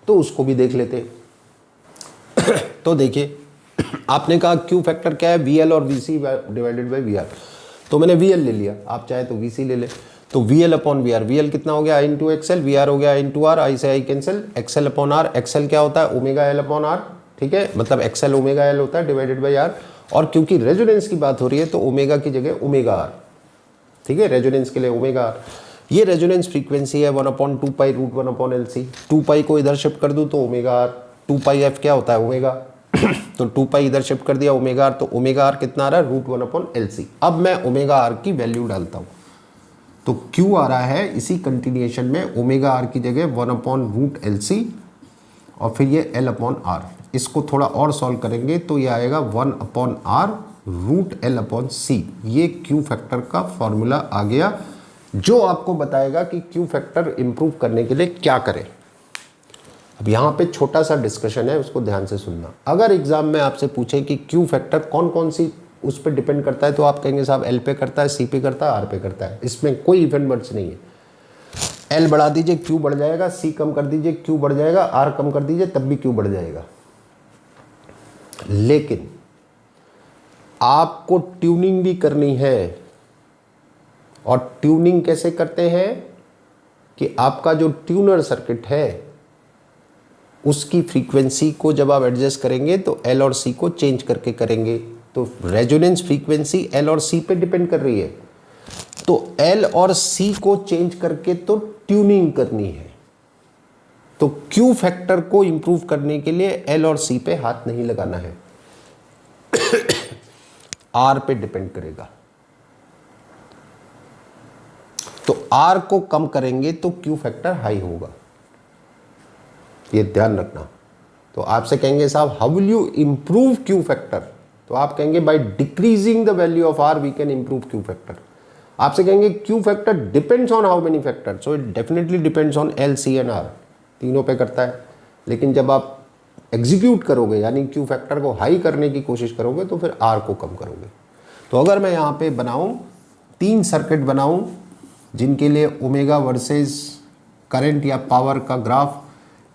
[SPEAKER 1] तो उसको भी देख लेते। तो देखिए, आपने कहा क्यू फैक्टर क्या है? VL और VC डिवाइडेड बाई VR। तो मैंने VL ले लिया, आप चाहे तो VC ले ले। तो VL अपॉन VR, VL कितना हो गया? I इंटू XL, VR हो गया I इंटू R, I से I cancel, XL upon R। XL क्या होता है? Omega L upon R। ठीक है, मतलब XL ओमेगा L होता है डिवाइडेड बाई R। और क्योंकि रेजोनेंस की बात हो रही है तो ओमेगा की जगह ओमेगा R। ठीक है, रेजोनेंस के लिए ओमेगा R। ये रेजोनेंस फ्रीक्वेंसी है 1/2π रूट 1/LC। 2π को इधर शिफ्ट कर दूं तो ओमेगा R। 2πf क्या होता है? ओमेगा। तो 2π इधर शिफ्ट कर दिया ओमेगा R, तो ओमेगा R कितना आ रहा है? Root 1/LC। अब मैं ओमेगा R की वैल्यू डालता हूं तो Q आ रहा है इसी कंटिन्यूएशन में ओमेगा R की जगह 1/√LC और फिर ये L/R। इसको थोड़ा और सॉल्व करेंगे तो ये आएगा 1/R रूट L/C। ये Q फैक्टर का फॉर्मूला आ गया, जो आपको बताएगा कि क्यू फैक्टर इंप्रूव करने के लिए क्या करें। अब यहाँ पे छोटा सा डिस्कशन है, उसको ध्यान से सुनना। अगर एग्जाम में आपसे पूछे कि क्यू फैक्टर कौन कौन सी उस पर डिपेंड करता है, तो आप कहेंगे साहब L पे करता है, C पे करता है, R पे करता है। इसमें कोई इवेंट वर्ड्स नहीं है। L बढ़ा दीजिए Q बढ़ जाएगा, C कम कर दीजिए Q बढ़ जाएगा, R कम कर दीजिए तब भी Q बढ़ जाएगा। लेकिन आपको ट्यूनिंग भी करनी है। और ट्यूनिंग कैसे करते हैं कि आपका जो ट्यूनर सर्किट है उसकी फ्रीक्वेंसी को जब आप एडजस्ट करेंगे तो L और C को चेंज करके करेंगे। तो रेजोनेंस फ्रीक्वेंसी L और C पे डिपेंड कर रही है, तो L और C को चेंज करके तो ट्यूनिंग करनी है। तो Q फैक्टर को इंप्रूव करने के लिए L और C पे हाथ नहीं लगाना है, R पे डिपेंड करेगा। तो R को कम करेंगे तो Q फैक्टर हाई होगा, ये ध्यान रखना। तो आपसे कहेंगे साहब how will you improve Q factor, तो आप कहेंगे by decreasing the value of R we can improve Q factor. आपसे कहेंगे Q factor depends on how many factor, so it definitely depends on L, C and R, तीनों पे करता है। लेकिन जब आप एग्जीक्यूट करोगे यानी Q फैक्टर को हाई करने की कोशिश करोगे तो फिर R को कम करोगे। तो अगर मैं यहाँ पे बनाऊँ 3 सर्किट बनाऊँ जिनके लिए ओमेगा वर्सेस करंट या पावर का ग्राफ,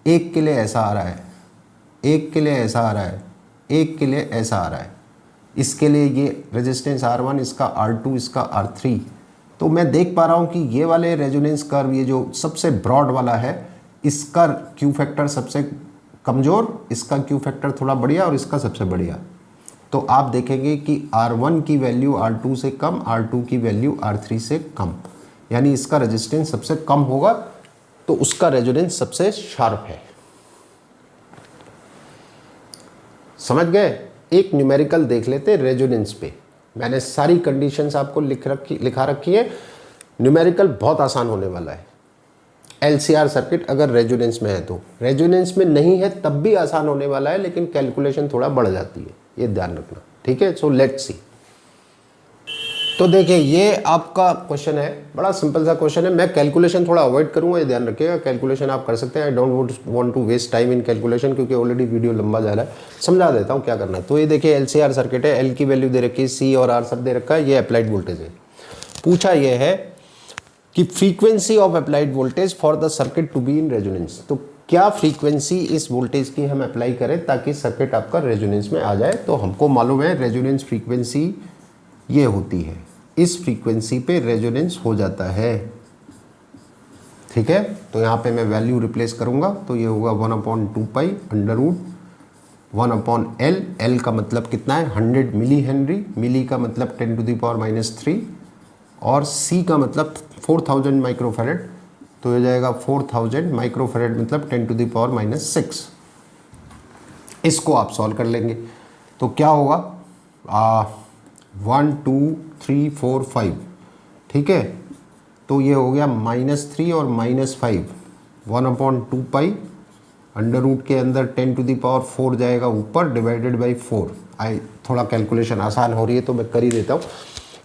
[SPEAKER 1] एक के लिए ऐसा आ रहा है, एक के लिए ऐसा आ रहा है, एक के लिए ऐसा आ रहा है। इसके लिए ये रेजिस्टेंस R1, इसका R2, इसका R3, तो मैं देख पा रहा हूँ कि ये वाले रेजोनेंस कर्व, ये जो सबसे ब्रॉड वाला है, इसका क्यू फैक्टर सबसे कमज़ोर, इसका क्यू फैक्टर थोड़ा बढ़िया और इसका सबसे बढ़िया। तो आप देखेंगे कि R1 की वैल्यू R2 से कम, R2 की वैल्यू R3 से कम, यानी इसका रेजिस्टेंस सबसे कम होगा, तो उसका रेजोनेंस सबसे शार्प है। समझ गए? एक न्यूमेरिकल देख लेते रेजोनेंस पे। मैंने सारी कंडीशंस आपको लिखा रखी है। न्यूमेरिकल बहुत आसान होने वाला है। LCR सर्किट अगर रेजोनेंस में है तो, रेजोनेंस में नहीं है तब भी आसान होने वाला है, लेकिन कैलकुलेशन थोड़ा बढ़ जाती है, ये ध्यान रखना, ठीक है। So let's see. तो देखिए ये आपका क्वेश्चन है, बड़ा सिंपल सा क्वेश्चन है। मैं कैलकुलेशन थोड़ा अवॉइड करूंगा, ये ध्यान रखिएगा। कैलकुलेशन आप कर सकते हैं, I don't want to waste time in calculation, क्योंकि ऑलरेडी वीडियो लंबा जा रहा है। समझा देता हूँ क्या करना है। तो ये देखिए LCR सर्किट है, L की वैल्यू दे रखी है, C और R सब दे रखा है, ये अप्लाइड वोल्टेज है। पूछा यह है कि frequency of applied voltage for the circuit to be in resonance. तो क्या फ्रीक्वेंसी इस वोल्टेज की हम अप्लाई करें ताकि सर्किट आपका रेजोनेंस में आ जाए। तो हमको मालूम है रेजोनेंस फ्रीक्वेंसी ये होती है, इस फ्रीक्वेंसी पे रेजोनेंस हो जाता है, ठीक है। तो यहाँ पे मैं वैल्यू रिप्लेस करूँगा, तो ये होगा 1/2 pi under root 1/L। L का मतलब कितना है 100 मिली हेनरी, मिली का मतलब 10⁻³ और C का मतलब 4000 माइक्रोफेरेड, तो ये जाएगा 4000 माइक्रोफेरेड मतलब 10⁻⁻6। इसको आप सॉल्व कर लेंगे तो क्या होगा 1 2 3 4 5, ठीक है। तो ये हो गया -3 और -5, 1/2 पाई अंडर रूट के अंदर 10⁻⁴ जाएगा ऊपर, डिवाइडेड बाई 4। आई थोड़ा कैलकुलेशन आसान हो रही है तो मैं कर ही देता हूँ।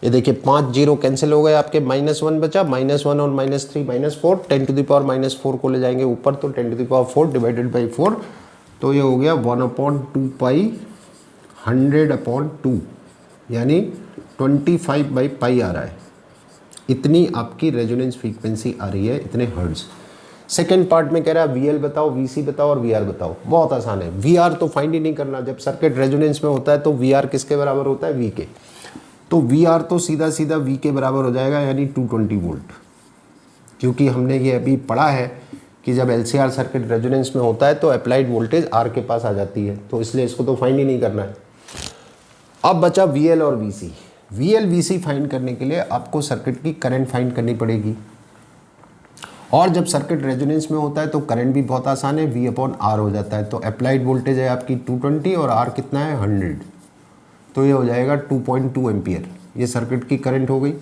[SPEAKER 1] ये देखिए 5 जीरो कैंसिल हो गए आपके, -1 बचा, -1 और -3 -4, 10⁻⁻4 को ले जाएंगे ऊपर, तो 10⁻⁴ डिवाइडेड बाई 4, तो ये हो गया 1/2 पाई 100/2, यानी 25/पाई आ रहा है। इतनी आपकी रेजोनेंस फ्रीक्वेंसी आ रही है, इतने हर्ट्ज। सेकेंड पार्ट में कह रहा है VL बताओ, VC बताओ और VR बताओ। बहुत आसान है, VR तो फाइंड ही नहीं करना। जब सर्किट रेजोनेंस में होता है तो VR किसके बराबर होता है, V के। तो VR तो सीधा सीधा V के बराबर हो जाएगा, यानी 220 वोल्ट, क्योंकि हमने ये अभी पढ़ा है कि जब LCR सर्किट रेजोनेंस में होता है तो अप्लाइड वोल्टेज R के पास आ जाती है, तो इसलिए इसको तो फाइंड ही नहीं करना है। अब बचा VL और VC। VL VC फाइंड करने के लिए आपको सर्किट की करंट फाइंड करनी पड़ेगी, और जब सर्किट रेजोनेंस में होता है तो करंट भी बहुत आसान है, V/R हो जाता है। तो अप्लाइड वोल्टेज है आपकी 220 और R कितना है 100, तो ये हो जाएगा 2.2 एम्पियर। ये सर्किट की करंट हो गई।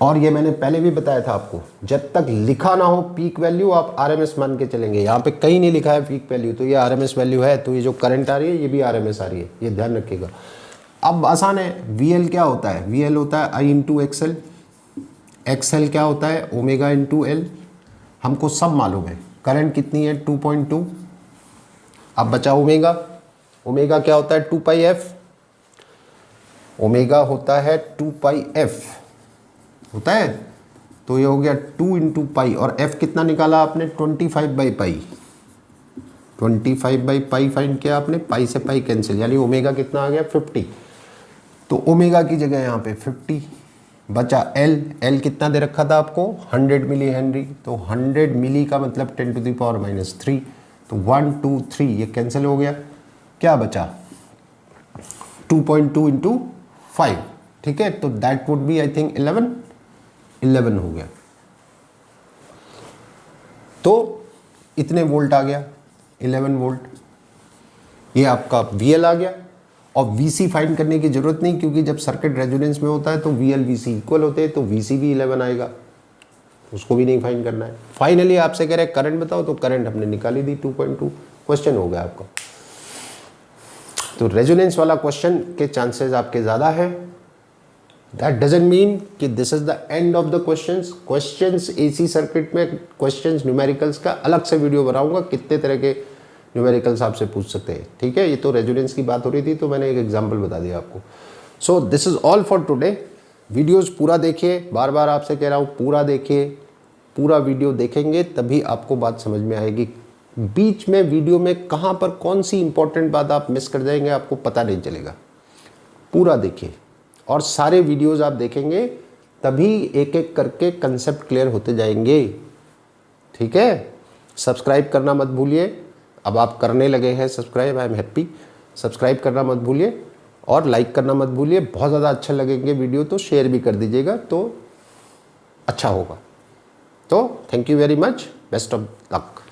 [SPEAKER 1] और ये मैंने पहले भी बताया था आपको, जब तक लिखा ना हो पीक वैल्यू आप RMS मान के चलेंगे। यहाँ पे कहीं नहीं लिखा है पीक वैल्यू, तो ये RMS वैल्यू है, तो ये जो करंट आ रही है ये भी RMS आ रही है, ये ध्यान रखिएगा। अब आसान है, VL क्या होता है, VL होता है I × XL, XL क्या होता है ओमेगा × L, हमको सब मालूम है। करंट कितनी है 2.2। अब बचा ओमेगा, ओमेगा क्या होता है 2πf, ओमेगा होता है 2πf होता है, तो ये हो गया 2 × पाई, और f कितना निकाला आपने 25/पाई, 25/पाई फाइंड किया आपने, पाई से पाई कैंसिल, यानी ओमेगा कितना आ गया 50। तो ओमेगा की जगह यहाँ पे 50 बचा। L कितना दे रखा था आपको 100 मिली हेनरी, तो 100 मिली का मतलब 10⁻⁻3, तो 1 2 3 ये कैंसिल हो गया, क्या बचा 2.2 × 5, ठीक है। तो that would be I think 11 हो गया। तो इतने वोल्ट आ गया 11 वोल्ट, ये आपका VL आ गया। और VC फाइंड करने की जरूरत नहीं, क्योंकि जब सर्किट रेजोनेंस में होता है तो VL VC इक्वल होते हैं, तो VC भी 11 आएगा, उसको भी नहीं फाइंड करना है। फाइनली आपसे कह रहे हैं करंट बताओ, तो करंट हमने निकाली दी 2.2, क्वेश्चन हो गया आपका। तो रेजोनेंस वाला क्वेश्चन के चांसेस आपके ज़्यादा है। दैट डजंट मीन कि this is the end of the questions. Questions AC circuit में क्वेश्चंस न्यूमेरिकल्स का अलग से वीडियो बनाऊंगा, कितने तरह के न्यूमेरिकल्स आपसे पूछ सकते हैं, ठीक है। ये तो रेजोनेंस की बात हो रही थी तो मैंने एक एग्जांपल बता दिया आपको। So this is all for today. Videos पूरा देखिए, बार बार आपसे कह रहा हूँ पूरा देखिए, पूरा वीडियो देखेंगे तभी आपको बात समझ में आएगी। बीच में वीडियो में कहाँ पर कौन सी इंपॉर्टेंट बात आप मिस कर जाएंगे आपको पता नहीं चलेगा। पूरा देखिए, और सारे वीडियोस आप देखेंगे तभी एक एक करके कंसेप्ट क्लियर होते जाएंगे। ठीक है, सब्सक्राइब करना मत भूलिए। अब आप करने लगे हैं subscribe, I am happy. Subscribe करना मत भूलिए और लाइक करना मत भूलिए। बहुत ज़्यादा अच्छा लगेंगे वीडियो तो शेयर भी कर दीजिएगा तो अच्छा होगा। तो thank you very much, best of luck.